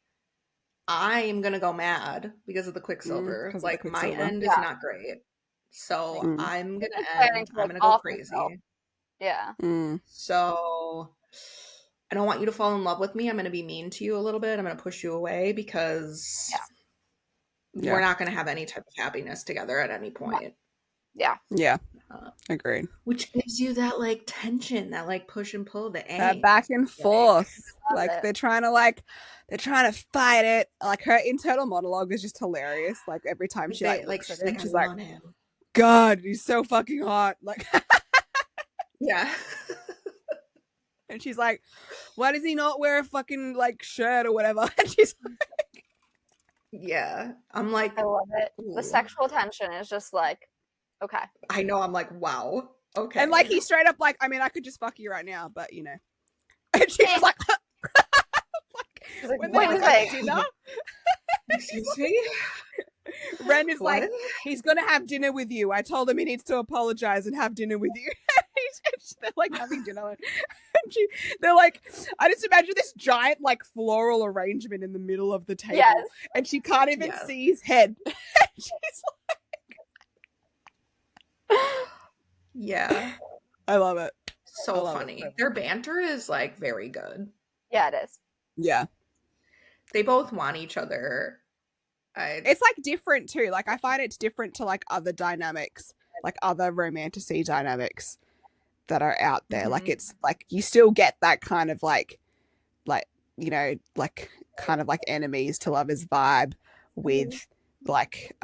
I am gonna go mad because of the Quicksilver. Like my end is not great, so I'm gonna go crazy. So I don't want you to fall in love with me. I'm gonna be mean to you a little bit. I'm gonna push you away because we're not gonna have any type of happiness together at any point. Agreed. Which gives you that like tension, that like push and pull, that back and forth. Like they're trying to fight it. Like her internal monologue is just hilarious. Like every time she like looks at him, she's like, God, he's so fucking hot. Like and she's like, why does he not wear a fucking like shirt or whatever? And she's like, I'm like, I love it. Ooh. The sexual tension is just like, okay. I know. I'm like, wow. Okay. And like he's straight up like, I mean, I could just fuck you right now, but you know. And she's like, when they're like dinner. Excuse me. Ren is like, he's gonna have dinner with you. I told him he needs to apologize and have dinner with you. They're like having dinner, and they're like, I just imagine this giant like floral arrangement in the middle of the table, and she can't even see his head. And she's like, Yeah. I love it. So funny. Their banter is like very good. Yeah, it is. Yeah. They both want each other. It's like different too. Like I find it's different to like other dynamics, like other romantasy dynamics that are out there. Like it's like you still get that kind of like you know, like kind of like enemies to lovers vibe with like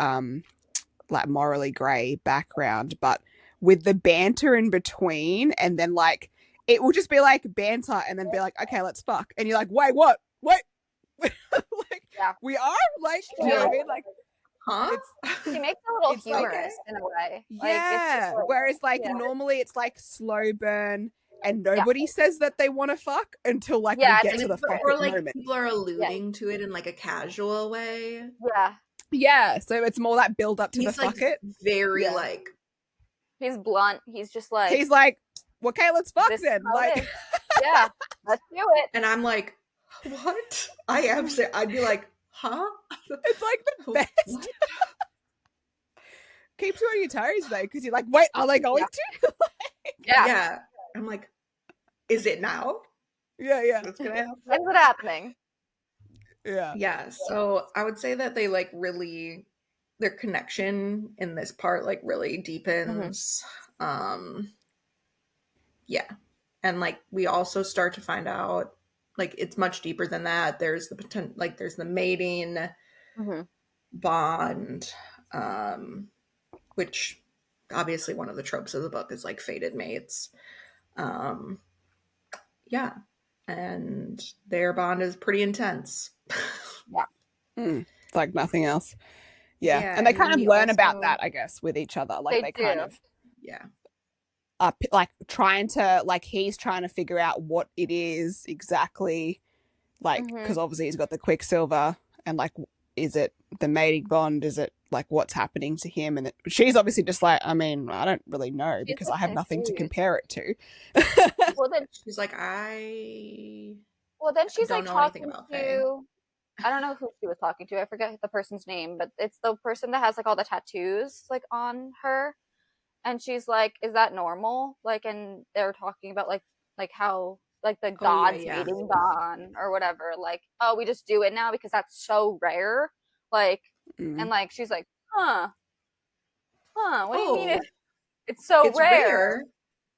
morally grey background, but with the banter in between, and then like it will just be like banter and then be like, okay, let's fuck. And you're like, wait, what? Wait. Like Yeah. we are? Like, you know what I mean? Like huh? She makes it a little it's like- humorous in a way. Like, it's yeah. just like, Whereas like yeah. normally it's like slow burn and nobody says that they want to fuck until like Yeah, we get and to the fuck or like moment. people are alluding to it in like a casual way. Yeah. Yeah, so it's more that build up to He's the like fuck it. very Yeah. like He's blunt. He's just like, He's like, well, okay, let's fuck this is then. how it Like is. Yeah, let's do it. and I'm like, what? I'd be like, huh? it's like the best. What? Keeps you on your toes though, because you're like, wait, are they going to? Yeah. I'm like, is it now? Yeah. What's gonna happen? When's it happening? Yeah. Yeah. So I would say that they like really their connection in this part like really deepens. Yeah. And like we also start to find out like it's much deeper than that. There's the potential like there's the mating bond, which obviously one of the tropes of the book is like fated mates. Yeah. And their bond is pretty intense. It's like nothing else. Yeah. And they and kind then of we learn also- about that, I guess, with each other. Like they kind do. of Yeah. like trying to like he's trying to figure out what it is exactly, like because obviously he's got the Quicksilver, and like is it the mating bond? Is it like what's happening to him? And she's obviously just like, I mean, I don't really know because I have nothing to compare it to. Well, then She's like, I she's don't like know anything talking about Faye. to. I don't know who she was talking to. I forget the person's name, but it's the person that has like all the tattoos like on her. And she's like, "Is that normal?" Like, and they're talking about like how like the gods mating bond or whatever. Like, oh, we just do it now because that's so rare. Like, and like she's like, huh? What do you mean it's so rare?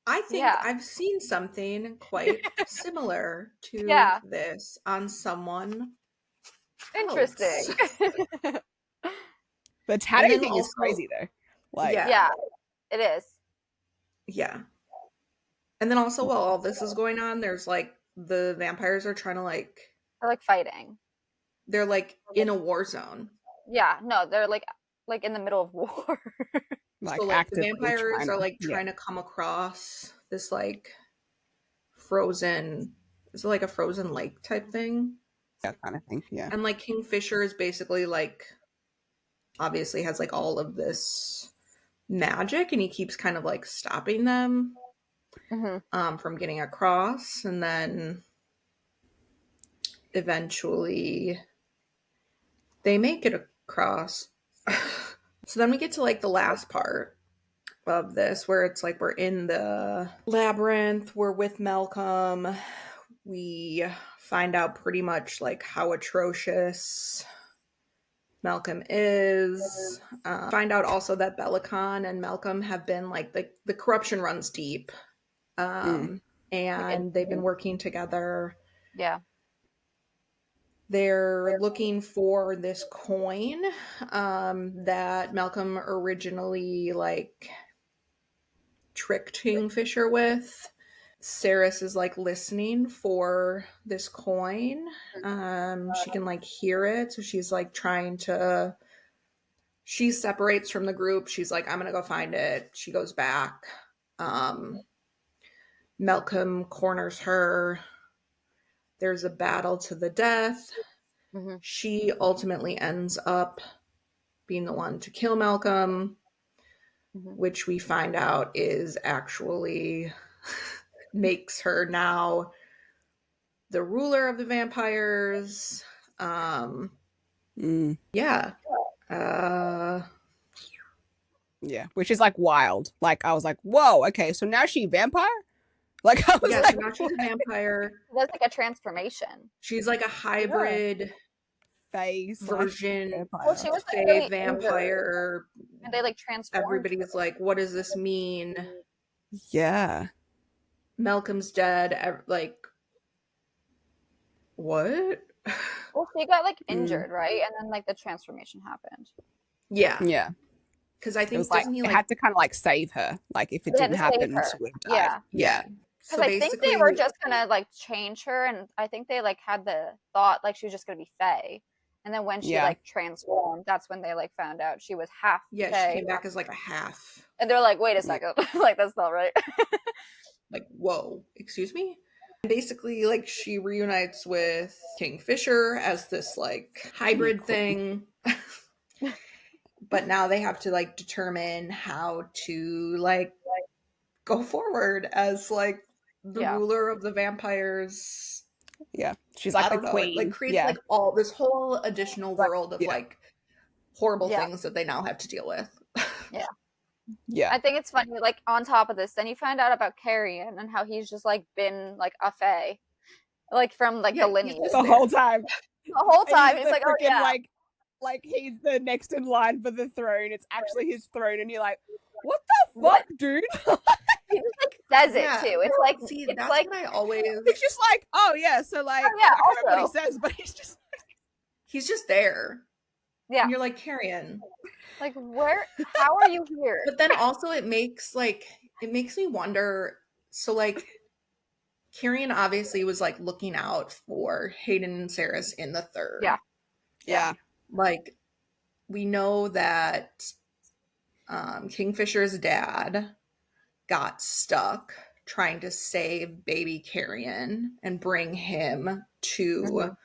I think I've seen something quite similar to this on someone. Interesting. The tattoo thing is crazy though. Like, yeah, it is. Yeah. And then also while all this is going on, there's like the vampires are trying to like they're like fighting. They're like in a war zone. Yeah, no, they're like in the middle of war. Like, so like the vampires are like trying to come across this like frozen, is it like a frozen lake type thing? That kind of thing, yeah. And like Kingfisher is basically like obviously has like all of this magic, and he keeps kind of like stopping them from getting across, and then eventually they make it across. So then we get to like the last part of this where it's like we're in the labyrinth, we're with Malcolm, we find out pretty much like how atrocious Malcolm is. Find out also that Belicon and Malcolm have been like the corruption runs deep, and they've been working together. Yeah. They're looking for this coin that Malcolm originally like tricked Kingfisher with. Saris is like listening for this coin. She can like hear it, so she's like trying to. She separates from the group. She's like, I'm gonna go find it. She goes back. Malcolm corners her. There's a battle to the death. She ultimately ends up being the one to kill Malcolm, which we find out is actually makes her now the ruler of the vampires. Yeah. Yeah, which is like wild. Like I was like, whoa, okay, so now she vampire? Like I was Yeah, like, so now she's a vampire. That's like a transformation. She's like a hybrid Fae / version vampire. Well, she was like Fae really injured, vampire. and they like transformed her. Everybody's like, what does this mean? Yeah. Malcolm's dead. Like, what? Well, she got like injured, right? And then like the transformation happened. Yeah. Yeah. Because I It think was like doesn't he they like had to kind of like save her. Like if it They had didn't to save happen, her. she would have died. Yeah. So Because I think they basically were just gonna like change her, and I think they like had the thought like she was just gonna be Fae. And then when she Yeah. like transformed, that's when they like found out she was half yeah, Fae. she came back as like a half. And they're like, wait a second, like that's not right. Like, whoa, excuse me? Basically, like she reunites with Kingfisher as this like hybrid thing. But now they have to like determine how to like go forward as like the ruler of the vampires. Yeah. She's like I the don't know. queen. It like creates like all this whole additional world of like horrible things that they now have to deal with. Yeah. I think it's funny, like on top of this, then you find out about Carrion and how he's just like been like a Fae. Like from like the lineage. The whole time. The whole time he's he's like, oh yeah. Like he's the next in line for the throne. It's actually his throne, and you're like, what the fuck, dude? He just like says it too. It's like, see, it's that's like what I always. It's just like, oh yeah, so like, oh, yeah, I don't know what he also. says, but he's just there. Yeah. And you're like, Carrion. Like, where? How are you here? But then also it makes me wonder. So like, Carrion obviously was like looking out for Hayden and Saris in the third. Yeah. Like, we know that Kingfisher's dad got stuck trying to save baby Carrion and bring him to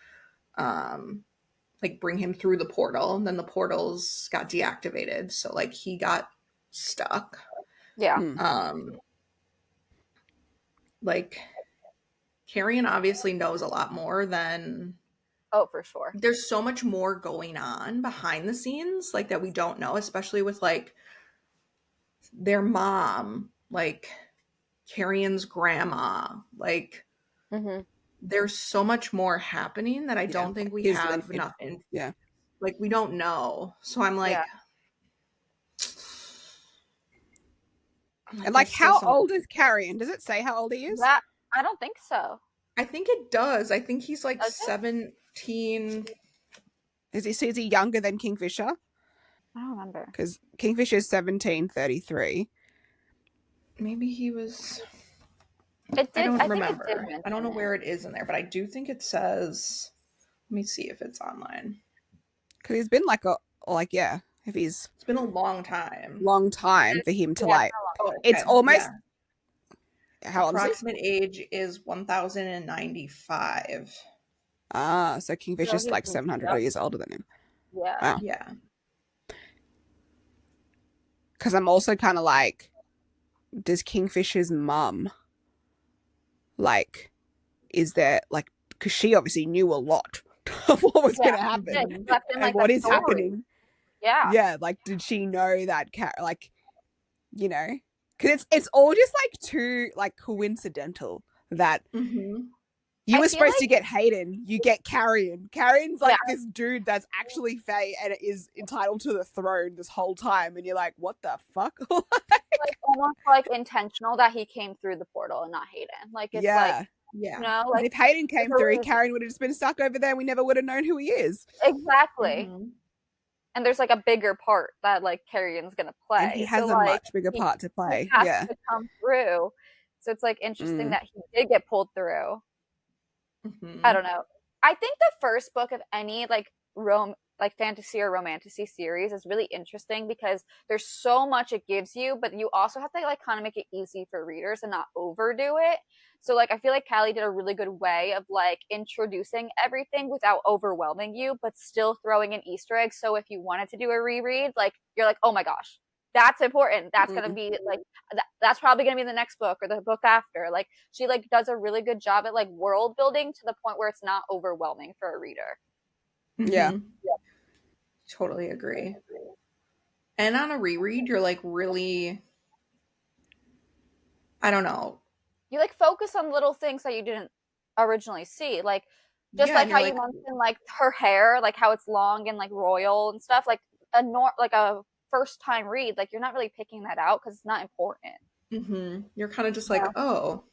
like bring him through the portal, and then the portals got deactivated, so like he got stuck. Like Carrion obviously knows a lot more than for sure. There's so much more going on behind the scenes like that we don't know, especially with like their mom, like Carrion's grandma, like there's so much more happening that I don't think we have enough like we don't know. So I'm like and like how old is Carrion? Does it say how old he is? I don't think so. I think it does. I think he's like 17. Is he younger than Kingfisher? I don't remember. Because Kingfisher is 1733. Maybe he was. I don't remember. I don't know where it is in there, but I do think it says. Let me see if it's online. Because he's been if he's. It's been a long time. Long time for him to like. It's almost. How old is he? Approximate age is 1095. Ah, so Kingfisher's like 700 years older than him. Yeah. Wow. Yeah. Because I'm also kind of like, does Kingfisher's mum, like, is there, like, because she obviously knew a lot of what was going to happen and what is happening. Yeah. Yeah, like, did she know that, like, you know? Because it's all just, like, too, like, coincidental that you were supposed to get Hayden, you get Carrion. Carrion's like this dude that's actually Fae and is entitled to the throne this whole time, and you're like, what the fuck? Like almost like intentional that he came through the portal and not Hayden. Like it's like you know, like if Hayden came through, Carrion would have just been stuck over there and we never would have known who he is. Exactly. And there's like a bigger part that like Carrion's gonna play. And he has a much bigger part to play. He has to come through. So it's like interesting that he did get pulled through. I don't know. I think the first book of any like fantasy or romantasy series is really interesting because there's so much it gives you, but you also have to like kind of make it easy for readers and not overdo it. So like I feel like Callie did a really good way of like introducing everything without overwhelming you, but still throwing in Easter eggs. So if you wanted to do a reread, like you're like, oh my gosh, that's important. That's going to be like, that's probably going to be the next book or the book after. Like she like does a really good job at like world building to the point where it's not overwhelming for a reader. Yeah. Totally agree. And on a reread, you're like really, I don't know. You like focus on little things that you didn't originally see, like just Yeah, like and how you're you like, mentioned, like her hair, like how it's long and like royal and stuff. Like like a first time read, like you're not really picking that out because it's not important. you're kind of just Yeah. like, oh,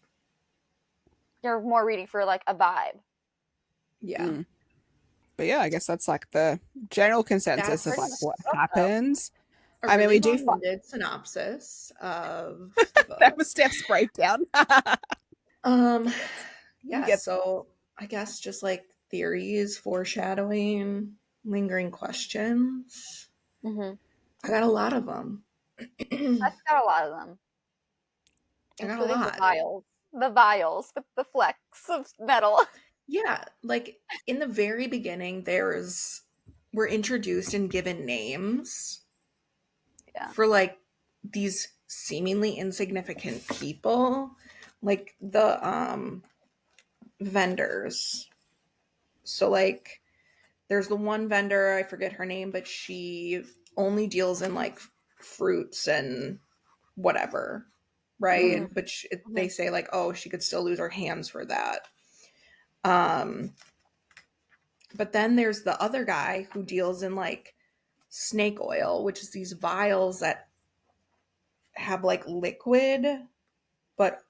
You're more reading for like a vibe. yeah. But yeah, I guess that's like the general consensus of That's like what So, happens. a I mean, really we do find long-winded synopsis of the that book. was Steph's breakdown. Um, You yeah, get so I guess just like theories, foreshadowing, lingering questions. mm-hmm. I got a lot of them. I've got a lot of them, I got a including lot. the vials with the flecks of metal. Yeah, like in the very beginning, we're introduced and given names Yeah. for like these seemingly insignificant people, like the vendors. So like there's the one vendor, I forget her name, but she only deals in like fruits and whatever, right? Mm-hmm. But Mm-hmm. they say like, oh, she could still lose her hands for that. Um, but then there's the other guy who deals in like snake oil, which is these vials that have like liquid, but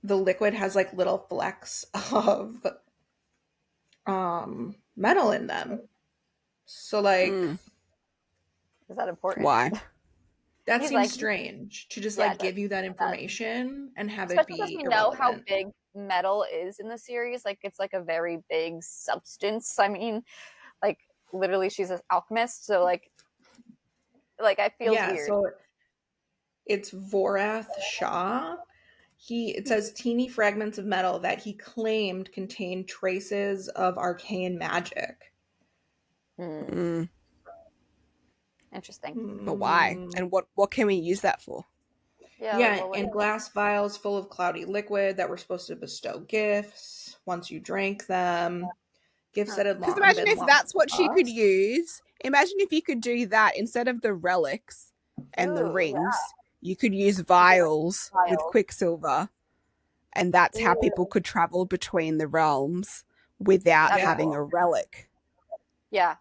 the liquid has like little flecks of metal in them. So like mm, Is that important? why? that He's seems like, strange to just yeah, like give you that it does. information and have it Especially because be we know how irrelevant. big metal is in the series. Like it's like a very big substance. I mean, like literally she's an alchemist, so like it feels Yeah, weird. so it's Vorath Shah. It says teeny fragments of metal that he claimed contained traces of arcane magic. Hmm. Mm, Interesting. but why? Mm, And what can we use that for? Yeah, like yeah, what would and glass vials full of cloudy liquid that were supposed to bestow gifts once you drank them. Gifts huh. that had Because long imagine been if lost that's to what she could us. use. Imagine if you could do that instead of the relics and the Ooh, yeah. rings. You could use You do like vials with vials. Quicksilver, and that's how people Ooh, could travel between the realms without that'd be Yeah, having cool. a relic. Yeah.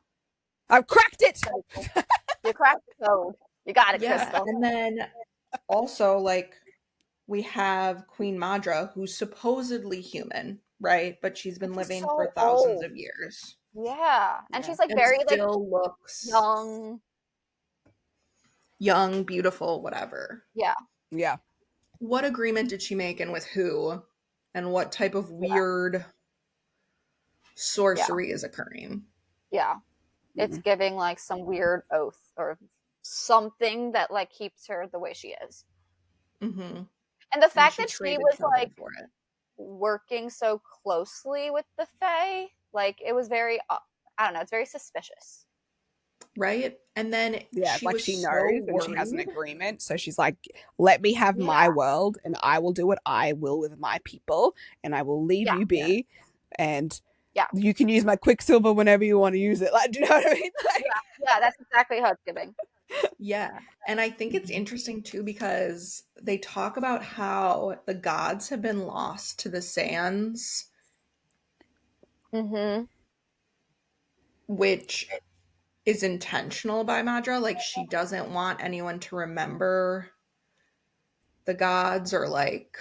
I've cracked it! That'd be cool. You cracked the code. You got it, yeah. Krystel. And then also, like, we have Queen Madra, who's supposedly human, right? But she's And been she's living for so thousands old. of years Yeah. And Yeah. she's like and very like still looks young. young, beautiful, whatever. Yeah. Yeah. What agreement did she make and with who? And what type of Yeah. weird Yeah. sorcery is occurring? Yeah. It's Mm. giving like some weird oath or something that like keeps her the way she is. Mm-hmm. And the And fact she that she traded was like something for it. working so closely with the Fae, like it was very, I don't know, it's very suspicious. Right? And then Yeah, she like was she so knows and she has an worried. agreement. So she's like, let me have Yeah. my world and I will do what I will with my people and I will leave Yeah. you Yeah. be. And Yeah. you can use my Quicksilver whenever you want to use it. Like, do you know what I mean? Like, Yeah. That's exactly how it's giving. Yeah. And I think it's interesting too because they talk about how the gods have been lost to the sands, Mm-hmm. which is intentional by Madra. Like she doesn't want anyone to remember the gods or like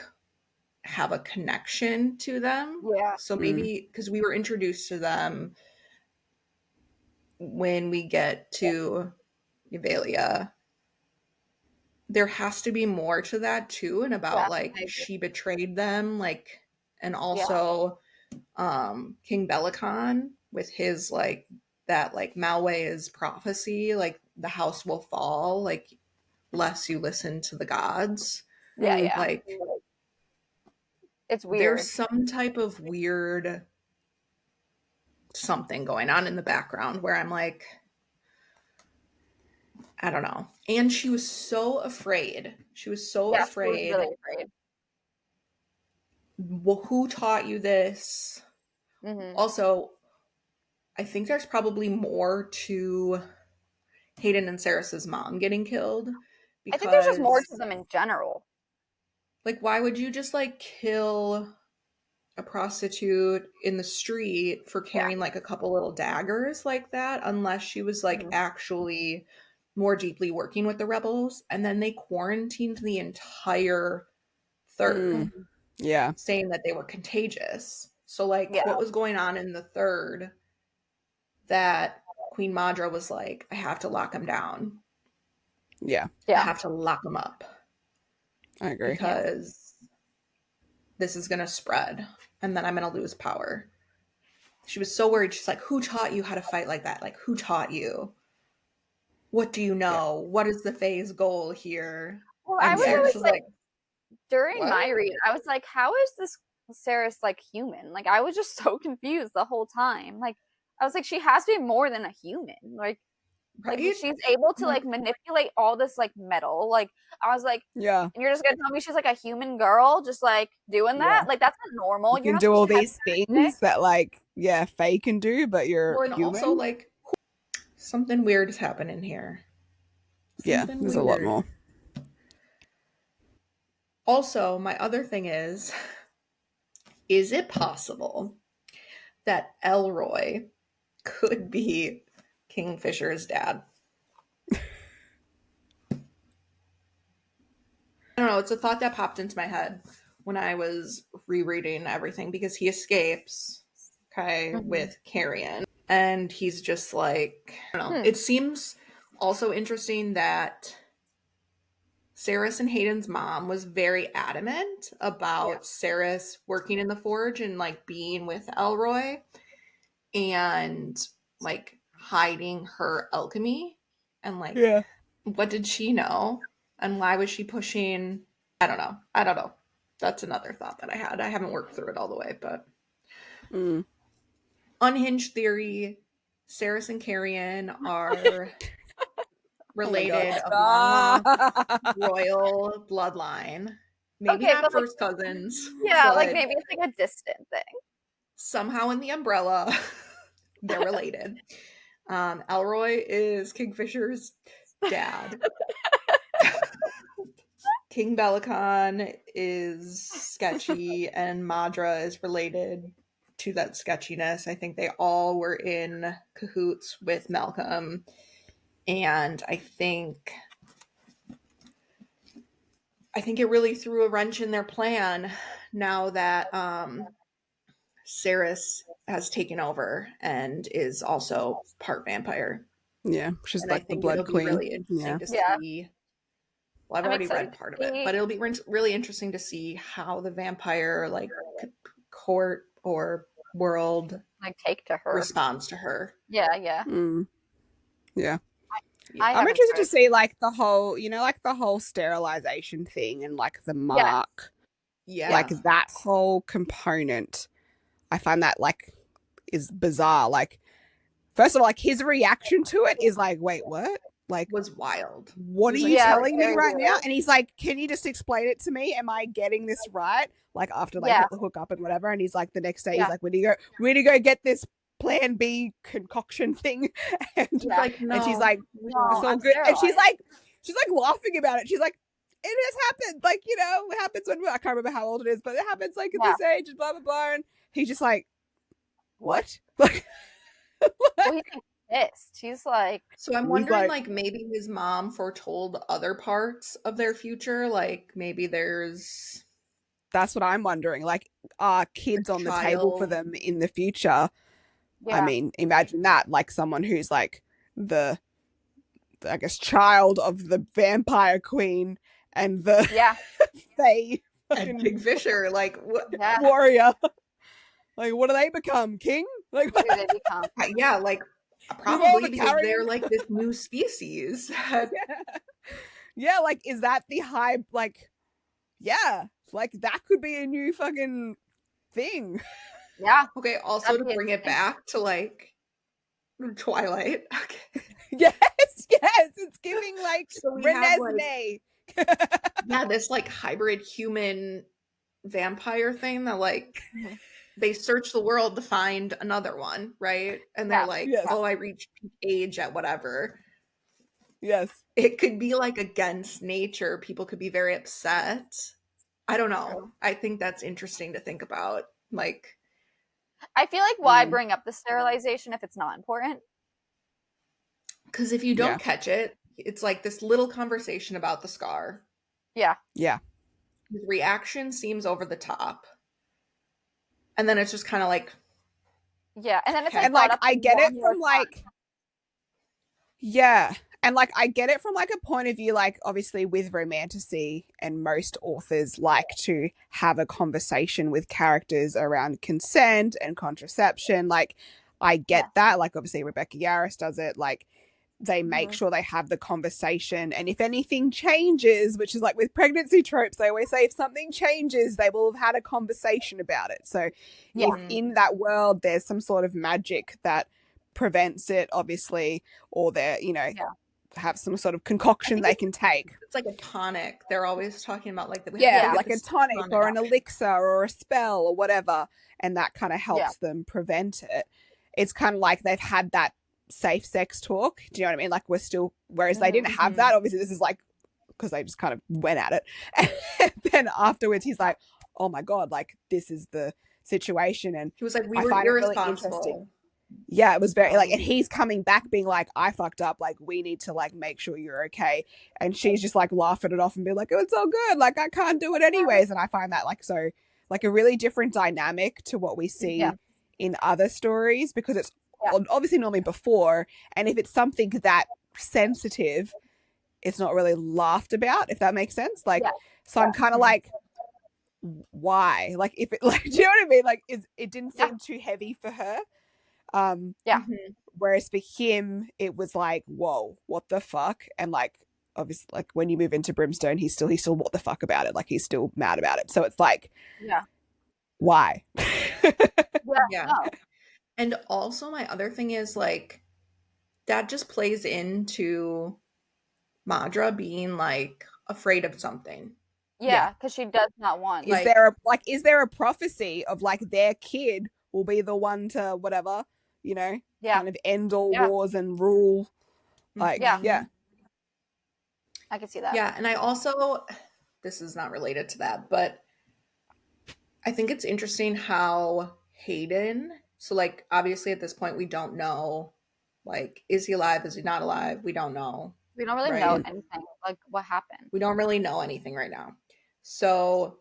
have a connection to them. Yeah. So mm, maybe because we were introduced to them when we get to Yvelia, there has to be more to that too, and Yeah. about like I agree. she betrayed them, like, and Yeah. also King Belicon with his like that like Malway's prophecy, like the house will fall, like lest you listen to the gods. Yeah. mm. Yeah. Like It's there's weird. some type of weird something going on in the background where I'm like, I don't know. And she was so afraid. She was so Yeah. She was afraid. really afraid. Well, who taught you this? Mm-hmm. Also, I think there's probably more to Hayden and Saris's mom getting killed. I think there's just more Because, to them in general. like, why would you just, like, kill a prostitute in the street for carrying like a couple little daggers like that, unless she was like actually more deeply working with the rebels? And then they quarantined the entire third, Yeah. saying that they were contagious. So like what was going on in the third that Queen Madra was like, I have to lock him down. Yeah. I have to lock him up. I agree. Because this is going to spread and then I'm going to lose power. She was so worried. She's like, who taught you how to fight like that? Like, who taught you? What do you know? Yeah. What is the phase goal here? Well, And I was always like, during what? my read, I was like, how is this Saris like human? Like, I was just so confused the whole time. Like, I was like, she has to be more than a human. Like she's able to like manipulate all this like metal. Like, I was like, yeah. And you're just gonna tell me she's like a human girl, just like doing that? Yeah. Like, that's not normal. You You're can not do all supposed to have these things that like Faye can do, but you're and human. also like something weird is happening here. Something there's weird. A lot more. Also, my other thing is it possible that Elroy could be Kingfisher's dad? I don't know. It's a thought that popped into my head when I was rereading everything, because he escapes, with Carrion. And he's just like, I don't know. It seems also interesting that Saris and Hayden's mom was very adamant about Saris working in the forge and like being with Elroy and like hiding her alchemy. And like, what did she know? And why was she pushing? I don't know. That's another thought that I had. I haven't worked through it all the way, but Unhinged theory, Saris and Carrion are related along royal bloodline. Maybe not first cousins. Yeah, like maybe it's like a distant thing. Somehow in the umbrella, they're related. Elroy is Kingfisher's dad. King Belicon is sketchy, and Madra is related to that sketchiness. I think they all were in cahoots with Malcolm, and I think it really threw a wrench in their plan now that Saris has taken over and is also part vampire. Yeah, she's and like the blood queen. Really interesting to see. Well, I've already read part of it, but it'll be really interesting to see how the vampire like court or world like take to her, responds to her. Yeah. Yeah. I'm interested to see like the whole, like the whole sterilization thing and like the mark. Yeah. Like that whole component. I find that like is bizarre. Like, first of all, like his reaction to it is like, wait, what? Like, was wild. What are you telling me right now? And he's like, can you just explain it to me? Am I getting this right? Like after like the hook up and whatever. And he's like, the next day he's like, where do you go get this plan B concoction thing? And like, no, and she's like, it's all good. And she's like laughing about it. She's like, it has happened. Like, it happens when I can't remember how old it is, but it happens like at this age and blah blah blah. And he's just like, what? Like, well, he's pissed. He's like, so I'm wondering like maybe his mom foretold other parts of their future. Like maybe there's. That's what I'm wondering. Like, are kids on the table for them in the future? Yeah. I mean, imagine that. Like someone who's like the I guess child of the vampire queen and the Fae and Kingfisher, like warrior. Like, what do they become? King? Like, what do they become? Yeah, like probably because they're like this new species. Yeah, like is that the high? Like, yeah, like that could be a new fucking thing. Yeah. Okay. Also, to bring it back to like Twilight. Okay. Yes, it's giving like Renesmee. This like hybrid human vampire thing that like they search the world to find another one, right? And they're like, oh, I reached peak age at whatever. Yes. It could be like against nature. People could be very upset. I don't know. I think that's interesting to think about. Like, I feel like why bring up the sterilization if it's not important? because if you don't Yeah. catch it, it's like this little conversation about the scar. Yeah. Yeah. His reaction seems over the top. And then it's just kind of like, Yeah. And then it's like and brought like up I get one it more from like, yeah, and like I get it from like a point of view, like obviously with romantasy, and most authors like to have a conversation with characters around consent and contraception. Like I get that. Like obviously Rebecca Yarros does it. Like they make sure they have the conversation, and if anything changes, which is like with pregnancy tropes, they always say if something changes they will have had a conversation about it. So if in that world there's some sort of magic that prevents it, obviously, or they're have some sort of concoction they can take. It's like a tonic. They're always talking about like that. Like a tonic or an elixir or a spell or whatever, and that kind of helps them prevent it. It's kind of like they've had that safe sex talk. Do you know what I mean? Like we're still, whereas they didn't have that. Obviously, this is like because they just kind of went at it, and then afterwards he's like, "Oh my god, like this is the situation," and he was like, "We I were find irresponsible." it really interesting. Yeah, it was very like, and he's coming back being like, I fucked up, like we need to like make sure you're okay, and she's just like laughing it off and being like, oh, it's all good, like I can't do it anyways. And I find that like so like a really different dynamic to what we see in other stories, because it's obviously normally before, and if it's something that sensitive, it's not really laughed about, if that makes sense. Like so I'm kind of like, why, like if it like do you know what I mean, like it didn't seem too heavy for her. Whereas for him it was like, whoa, what the fuck? And like obviously like when you move into Brimstone, he's still what the fuck about it, like he's still mad about it. So it's like, why? And also my other thing is like that just plays into Madra being like afraid of something. Because she does not want. Is there a prophecy of like their kid will be the one to whatever, kind of end all wars and rule? Like, I can see that. Yeah, and I also, this is not related to that, but I think it's interesting how Hayden, so like obviously at this point we don't know, like, is he alive? Is he not alive? We don't know. We don't really know anything, like what happened. We don't really know anything right now. So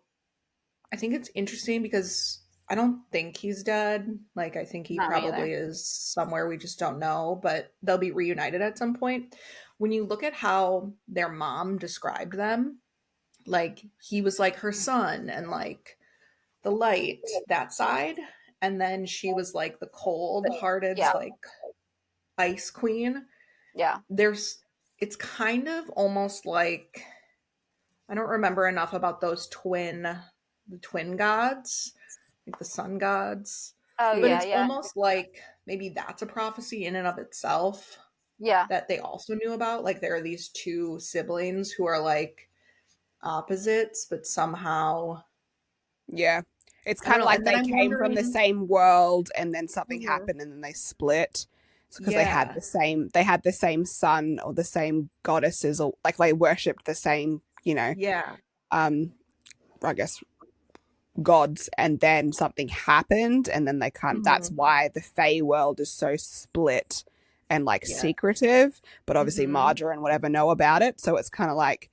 I think it's interesting because I don't think he's dead. Like, I think he probably is somewhere we just don't know, but they'll be reunited at some point. When you look at how their mom described them, like, he was like her son and like the light, that side. And then she was like the cold-hearted, like ice queen. Yeah. It's kind of almost like, I don't remember enough about those the twin gods, like the sun gods. Oh, but it's almost like maybe that's a prophecy in and of itself. Yeah. That they also knew about. Like there are these two siblings who are like opposites, but somehow. Yeah. It's kind of like they came from the same world and then something happened and then they split. Because they had the same sun or the same goddesses, or like they worshipped the same, I guess gods, and then something happened and then they that's why the Fae world is so split and like secretive, but obviously Madra and whatever know about it. So it's kind of like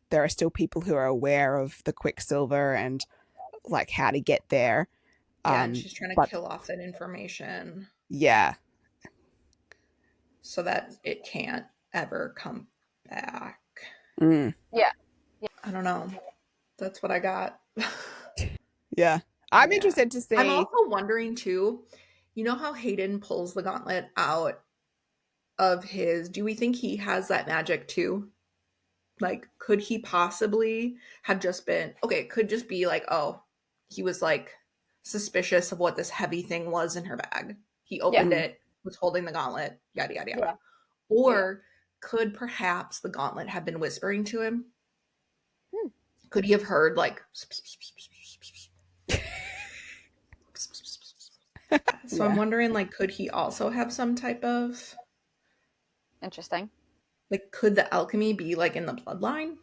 there are still people who are aware of the Quicksilver and like how to get there. And she's trying to kill off that information. Yeah. So that it can't ever come back. Yeah. I don't know. That's what I got. Yeah. I'm interested to see. I'm also wondering too, you know how Hayden pulls the gauntlet out of do we think he has that magic too? Like, could he possibly have just been, it could just be like, oh, he was like suspicious of what this heavy thing was in her bag. He opened it, was holding the gauntlet, yada, yada, yada. Or could perhaps the gauntlet have been whispering to him? Could he have heard like... So I'm wondering, like, could he also have some type of... Interesting. Like, could the alchemy be like in the bloodline?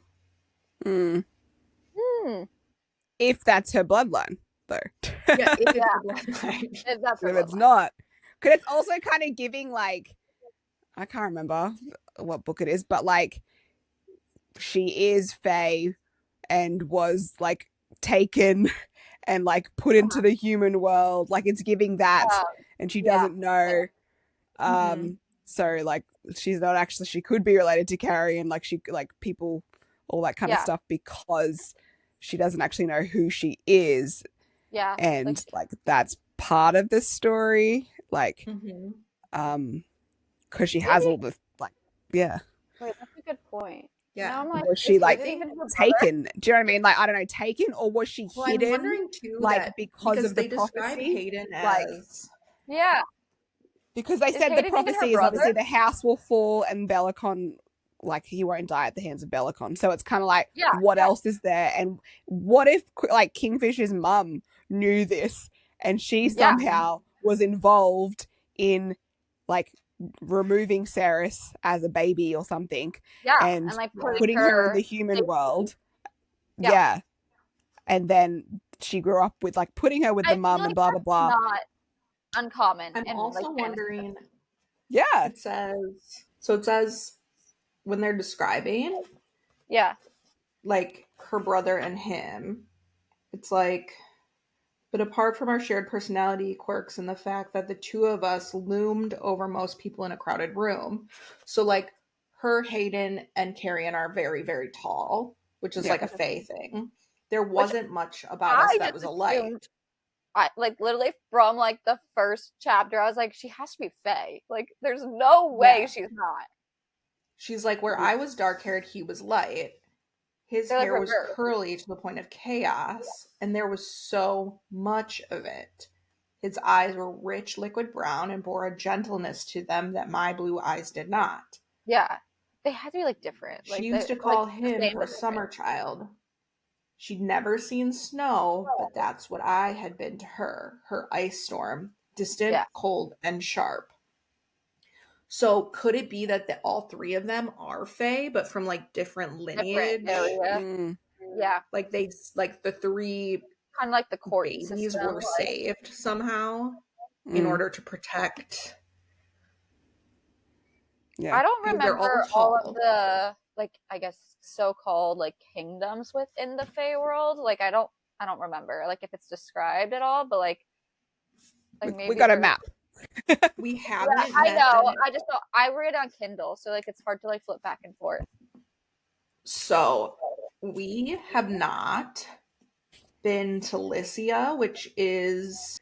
If that's her bloodline, though. Yeah, if it's the bloodline. If that's her If it's bloodline. not, because it's also kind of giving like, I can't remember what book it is, but like she is Fae and was like taken and like put into the human world. Like it's giving that, and she doesn't know. So like she's not actually, she could be related to Carrie and like she like people, all that kind of stuff, because she doesn't actually know who she is. Yeah. And like that's part of the story. Like because she has all the like Wait, that's a good point. Yeah. Now I'm like, was she like even her taken? Do you know what I mean? Like I don't know, taken, or was she Well, hidden? I'm wondering too, like that because of the they describe prophecy, Hayden like as because they said the Hayden even her prophecy is brother? obviously the house will fall and Bellicon, like he won't die at the hands of Bellicon. So it's kind of like, what else is there? And what if like Kingfisher's mum knew this and she somehow was involved in like removing Ceres as a baby or something, and like putting her in the human world. Yeah. And then she grew up with like putting her with the mum and blah blah blah. Not uncommon. I'm also like, wondering. Yeah. It says when they're describing, like her brother and him, it's like, but apart from our shared personality quirks and the fact that the two of us loomed over most people in a crowded room. So like her, Hayden, and Carrion are very, very tall, which is like a Fae thing. There wasn't much about us that was alike. I like literally from like the first chapter, I was like, she has to be Fae. Like, there's no way she's not. She's like, where I was dark haired, he was light. His hair was curly to the point of chaos, and there was so much of it. His eyes were rich liquid brown and bore a gentleness to them that my blue eyes did not. Yeah. They had to be like different. She used to call him her summer child. She'd never seen snow, but that's what I had been to her. Her ice storm, distant, cold, and sharp. So could it be that all three of them are Fae, but from like different lineage? Yeah. Like they, like the three kind of like the court babies system, were saved somehow in order to protect. Yeah. I don't remember all of the like, I guess so-called like kingdoms within the Fae world. Like I don't remember like if it's described at all, but like maybe we got a map. We haven't. I know. I just don't. I read on Kindle, so like it's hard to like flip back and forth. So we have not been to Lycia, which is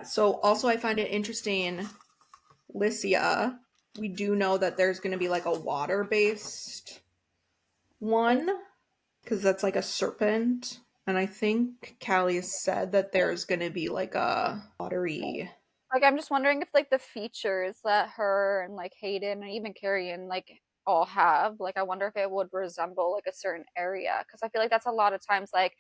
so also I find it interesting. Lycia, we do know that there's going to be like a water-based one because that's like a serpent, and I think Callie said that there's going to be like a watery. Like I'm just wondering if like the features that her and like Hayden and even Carrion like all have, like I wonder if it would resemble like a certain area, because I feel like that's a lot of times like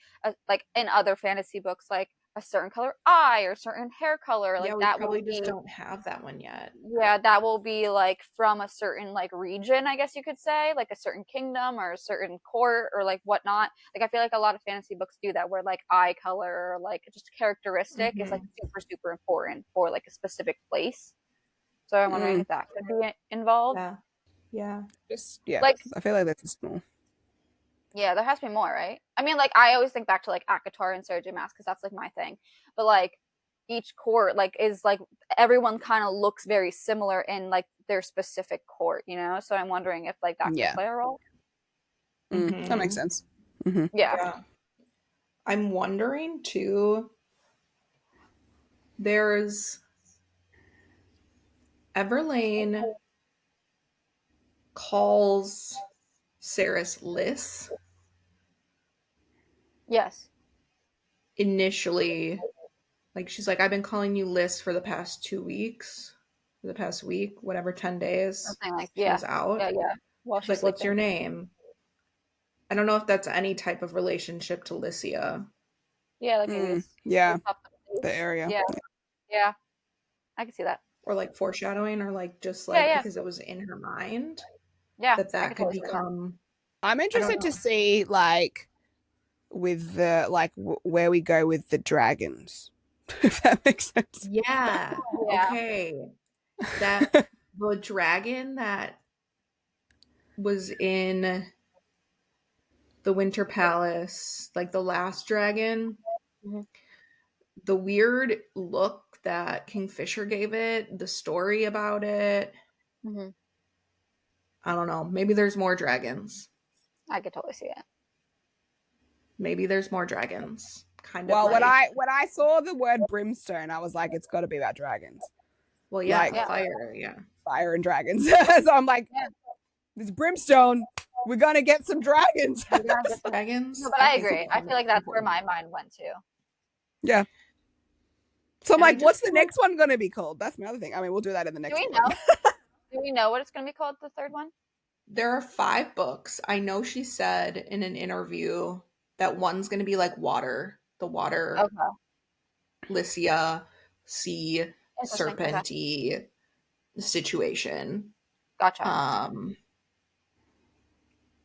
in other fantasy books, like a certain color eye or certain hair color, like that probably just don't have that one yet. Yeah, that will be like from a certain like region, I guess you could say, like a certain kingdom or a certain court or like whatnot. Like I feel like a lot of fantasy books do that, where like eye color or like just characteristic is like super, super important for like a specific place. So I'm wondering if that could be involved. Yeah. Like I feel like that's small. Yeah, there has to be more, right? I mean, like I always think back to like Akatar and Sarah J. Maas because that's like my thing. But like each court like is like everyone kind of looks very similar in like their specific court, you know? So I'm wondering if like that could play a role. That makes sense. Yeah. I'm wondering too, there's Everlane calls Ceres Lys. Yes. Initially, like she's like, I've been calling you Lys for the past 2 weeks, for the past week, whatever, 10 days. Something like she was out. Yeah. Well, she's like, what's your name? I don't know if that's any type of relationship to Lycia. Yeah, like maybe the area. Yeah. I can see that. Or like foreshadowing, or like just like because it was in her mind. Yeah, that could become. I'm interested to see like with the like where we go with the dragons, if that makes sense. Yeah. Yeah. Okay. That the dragon that was in the Winter Palace, like the last dragon, the weird look that Kingfisher gave it, the story about it. I don't know. Maybe there's more dragons. I could totally see it. Maybe there's more dragons. Kind of Well, like. when I saw the word brimstone, I was like, it's got to be about dragons. Well, yeah, Like fire, yeah. fire and dragons. So I'm like, this brimstone, we're gonna get some dragons. We're gonna get dragons. No, but I agree. I feel like that's where my mind went to. Yeah. So I'm And I like, just what's the feel next one gonna be called? That's my other thing. I mean, we'll do that in the next Do we one. know? Do we know what it's gonna be called, the third one? There are 5 books. I know she said in an interview that one's going to be like water, the water, Lycia, sea, serpenty situation. Gotcha. I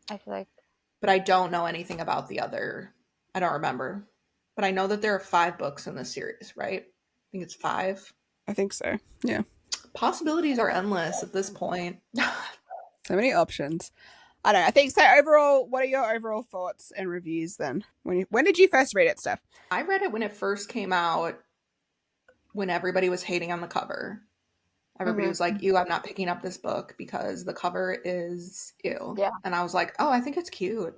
feel like, but I don't know anything about the other. I don't remember, but I know that there are 5 books in this series, right? I think it's 5. I think so. Yeah. Possibilities are endless at this point. So many options. I don't know. I think so. Overall, what are your overall thoughts and reviews then? When did you first read it, Steph? I read it when it first came out, when everybody was hating on the cover. Everybody was like, ew, I'm not picking up this book because the cover is ew. Yeah. And I was like, oh, I think it's cute.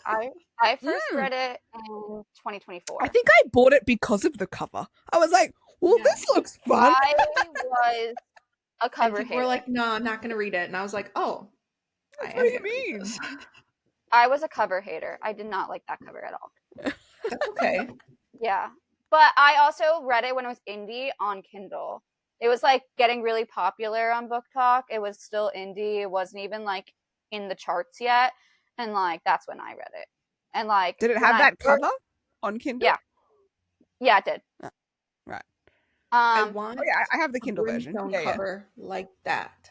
I first read it in 2024. I think I bought it because of the cover. I was like, well, this looks fun. I was a cover hater. People were like, no, I'm not going to read it. And I was like, oh, what do you mean? I was a cover hater. I did not like that cover at all. That's okay. Yeah. But I also read it when it was indie on Kindle. It was like getting really popular on Book Talk. It was still indie. It wasn't even like in the charts yet. And like, that's when I read it. And like, did it have that cover on Kindle? Yeah. Yeah, it did. Oh, right. I want I have the Kindle version. Cover like that.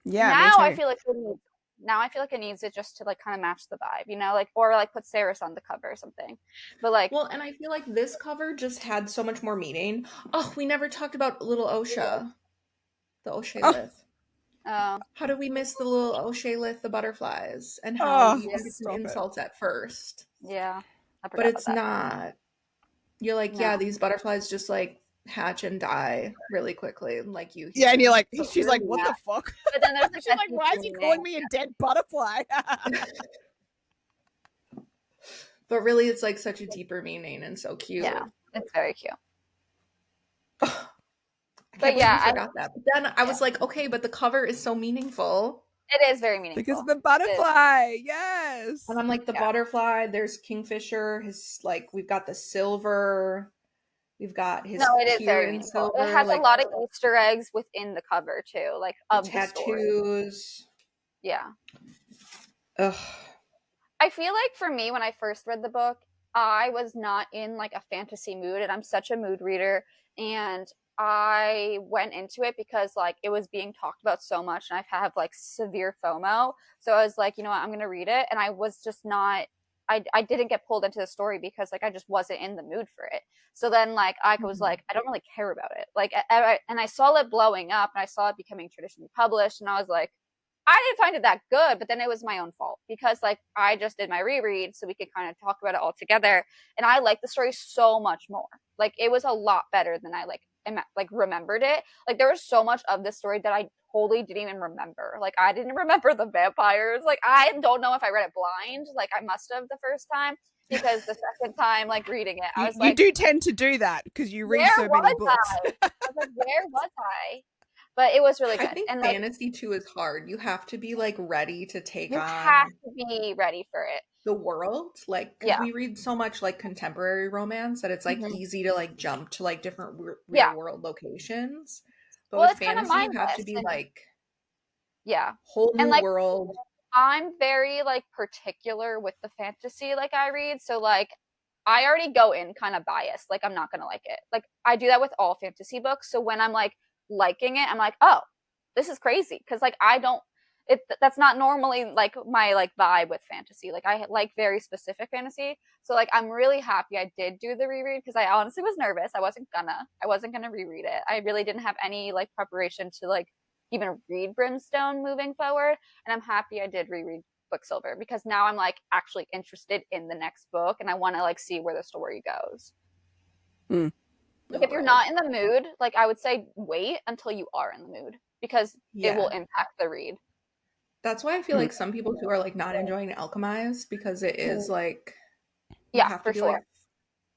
Yeah. Now I feel like it needs it just to like kind of match the vibe, you know, like, or like put Saris on the cover or something. But like, well, and I feel like this cover just had so much more meaning. Oh, we never talked about little Osha, the O'Shealith. How do we miss the little O'Shealith, the butterflies, and how you think it's an insult at first? Yeah, but it's not. You're like, yeah, these butterflies just like hatch and die really quickly, like you. Yeah, and you're like, she's like, what the fuck? But then there's like, she's like, why is he calling me a dead butterfly? But really, it's like such a deeper meaning and so cute. Yeah, it's very cute. But yeah, I forgot that. But then I was like, okay, but the cover is so meaningful. It is very meaningful because of the butterfly. Yes. And I'm like, the butterfly. There's Kingfisher. His like, we've got the silver. We've got his. No, it is very meaningful. It has like, a lot of Easter eggs within the cover too, like of the tattoos. Yeah. Ugh. I feel like for me, when I first read the book, I was not in like a fantasy mood, and I'm such a mood reader, and I went into it because like it was being talked about so much, and I have like severe FOMO. So I was like, you know what, I'm gonna read it, and I was just not. I didn't get pulled into the story because like I just wasn't in the mood for it. So then like I was like, I don't really care about it. Like, and I saw it blowing up, and I saw it becoming traditionally published, and I was like, I didn't find it that good, but then it was my own fault because like I just did my reread so we could kind of talk about it all together, and I liked the story so much more. Like it was a lot better than I like remembered it. Like there was so much of this story that I totally didn't even remember. Like I didn't remember the vampires. Like I don't know if I read it blind. Like I must have the first time, because the second time like reading it, I was like, you do tend to do that because you read so many books. I was like, where was I? But it was really good. I think and fantasy too is hard. You have to be like ready to take on. You have to be ready for it. The world, like, because we read so much like contemporary romance that it's like easy to like jump to like different real world locations. But with fantasy, you have to be like, whole new world. I'm very like particular with the fantasy like I read, so like I already go in kind of biased. Like I'm not gonna like it. Like I do that with all fantasy books. So when I'm like liking it, I'm like, oh, this is crazy, because like I don't that's not normally like my like vibe with fantasy. Like I like very specific fantasy. So like I'm really happy I did do the reread because I honestly was nervous. I wasn't gonna reread it. I really didn't have any like preparation to like even read Brimstone moving forward. And I'm happy I did reread Quicksilver because now I'm like actually interested in the next book and I want to like see where the story goes. Like if you're not in the mood, like I would say wait until you are in the mood because it will impact the read. That's why I feel like some people who are like not enjoying Alchemized because it is like you have to be like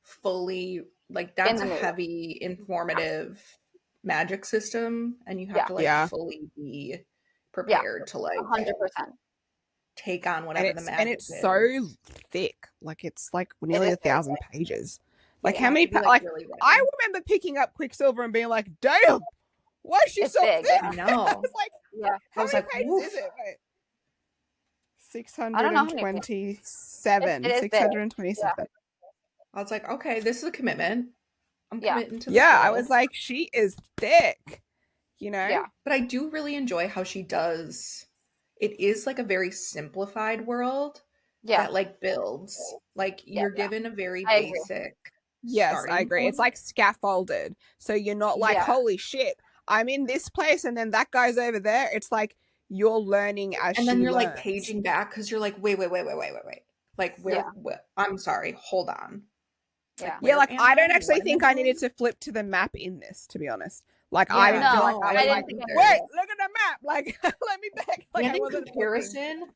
fully like that's a heavy informative magic system and you have to like fully be prepared to like 100% take on whatever the magic and it's is. So thick, like it's like nearly 1,000 pages. Like how many like really I remember picking up Quicksilver and being like, damn, why is she so thick? I know. I was like, how many pages is it? Wait. 627. 627. I was like, okay, this is a commitment. I'm committing to the show. I was like, she is thick, you know? Yeah. But I do really enjoy how she does. It is like a very simplified world that like builds. Like you're given a very basic. Yes, I agree. Point. It's like scaffolded. So you're not like, holy shit, I'm in this place and then that guy's over there. It's like you're learning as and then you're learns. Like paging back because you're like, wait. Like where I'm sorry, hold on. Like I don't actually think I needed to flip to the map in this, to be honest. Like I didn't feel like I was like, wait, look at the map. Like let me back. Like and in comparison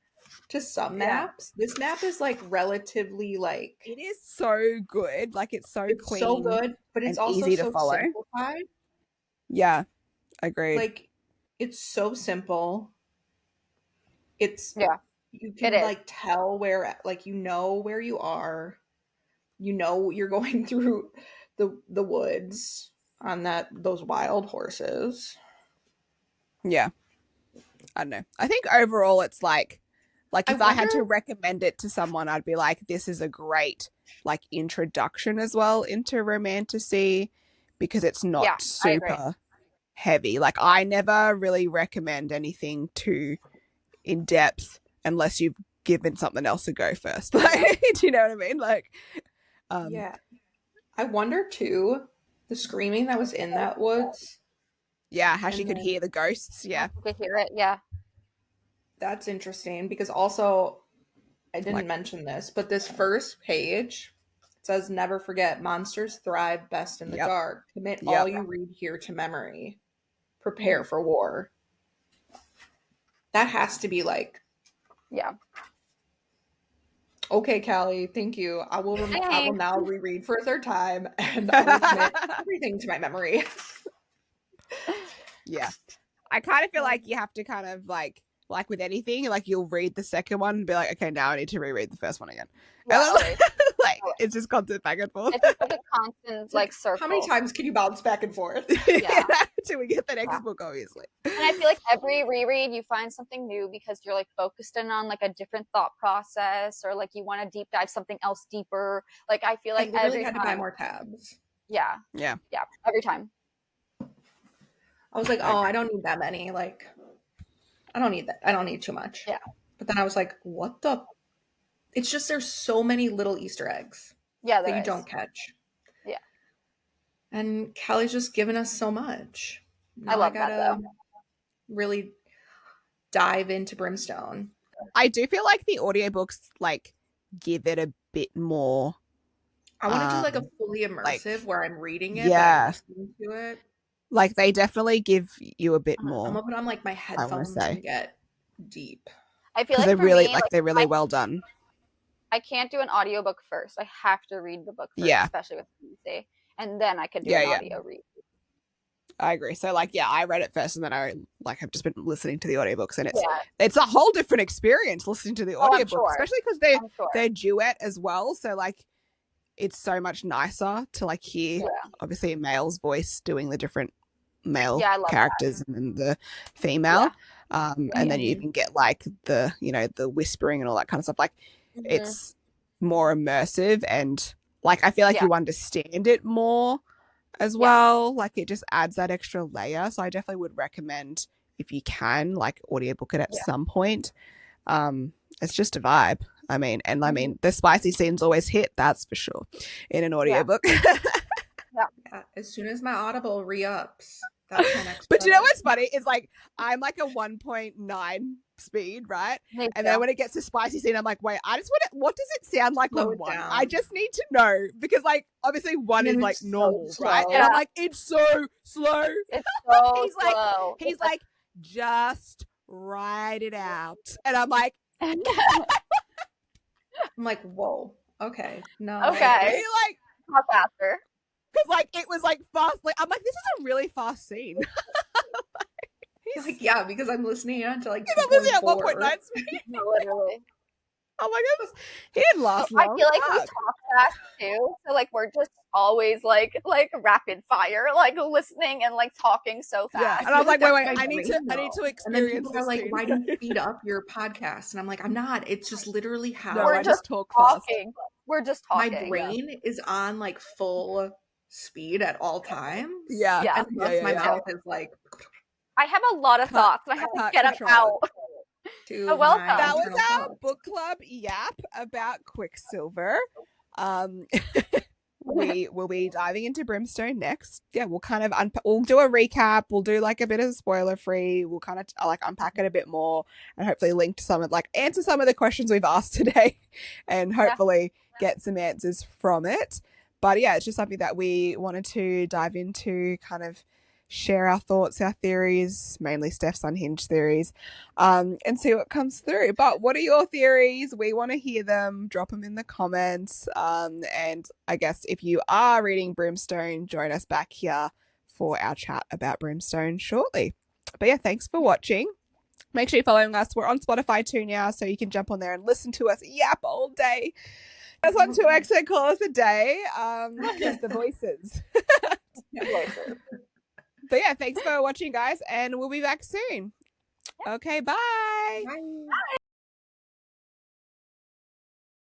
to some maps, this map is like relatively like it is so good. Like it's so clean, so good, but it's also easy so to follow. Simplified. Yeah, agreed. Like it's so simple. It's you can like tell where like you know where you are. You know you're going through the woods on those wild horses. Yeah. I don't know. I think overall it's like if I had to recommend it to someone, I'd be like, this is a great like introduction as well into romantasy because it's not super heavy. Like I never really recommend anything too in depth unless you've given something else a go first. Like, do you know what I mean? Like, I wonder too, the screaming that was in that woods. Yeah, how she could hear the ghosts. Yeah, you could hear it. Yeah, that's interesting because also I didn't mention this, but this first page says, "Never forget, monsters thrive best in the dark. Commit all you read here to memory. Prepare for war." That has to be like, okay, Callie, thank you. I will now reread for a third time and I will commit everything to my memory. Yeah. I kind of feel like you have to kind of like with anything, like you'll read the second one and be like, okay, now I need to reread the first one again. Yeah, like it's just constant back and forth. It's like a constant like circle. How many times can you bounce back and forth? Till we get the next book, obviously. And I feel like every reread you find something new because you're like focused in on like a different thought process or like you want to deep dive something else deeper. Like I feel like every time to buy more tabs. Yeah, every time. I was like, oh, I don't need that many. Like, I don't need that. I don't need too much. Yeah. But then I was like, what the? It's just there's so many little Easter eggs that you don't catch. Yeah. And Callie's just given us so much. Now I love that though. Really dive into Brimstone. I do feel like the audiobooks like give it a bit more. I want to do like a fully immersive where I'm reading it, listening to it. Like they definitely give you a bit more. I'm gonna put on like my headphones and get deep. I feel like they're really they're really well done. I can't do an audiobook first. I have to read the book first, especially with fantasy, and then I could do an audio read. I agree. So I read it first and then I have just been listening to the audiobooks and it's a whole different experience listening to the audiobook, especially because they're duet as well. So it's so much nicer to hear obviously a male's voice doing the different male characters and then the female. And then you even get the the whispering and all that kind of stuff. It's more immersive and I feel like you understand it more as well. It just adds that extra layer. So I definitely would recommend if you can, like audiobook it at some point. It's just a vibe. I mean, the spicy scenes always hit, that's for sure, in an audiobook. Yeah, as soon as my Audible re-ups, that's my next But you know what's funny is like I'm like a 1.9 speed, right? And then when it gets to spicy scene, I'm like, wait, I just want it. What does it sound like on 1? I just need to know, because like obviously 1 is like normal, right? And I'm like, it's so slow. It's so he's slow. He's like, just write it out, and I'm like, whoa, okay, no, okay, like not faster. Because like it was like fast. Like I'm like, this is a really fast scene. He's like, yeah, because I'm listening to like 2.4. At 1.9 speed. Literally. Oh my goodness, he didn't last long. I feel like we talk fast too, so like we're just always like rapid fire, like listening and like talking so fast. Yeah, and I was like, wait, I need to experience. And then people are like, scene. why do you speed up your podcast? And I'm like, I'm not. It's just literally how we're just talk talking. Fast. We're just talking. My brain is on like full speed at all times. Yeah, and my mouth is like. I have a lot of thoughts, and I have to get them out. So welcome. That was our book club yap about Quicksilver. We will be diving into Brimstone next. Yeah, we'll kind of we'll do a recap. We'll do like a bit of spoiler free. We'll kind of like unpack it a bit more, and hopefully link to some of answer some of the questions we've asked today, and hopefully get some answers from it. But yeah, it's just something that we wanted to dive into, kind of share our thoughts, our theories, mainly Steph's Unhinged theories, and see what comes through. But what are your theories? We want to hear them. Drop them in the comments. And I guess if you are reading Brimstone, join us back here for our chat about Brimstone shortly. But yeah, thanks for watching. Make sure you're following us. We're on Spotify too now, so you can jump on there and listen to us yap all day. That's on 2x and call us a day, because the voices. But yeah, thanks for watching, guys, and we'll be back soon. Okay, bye. Bye.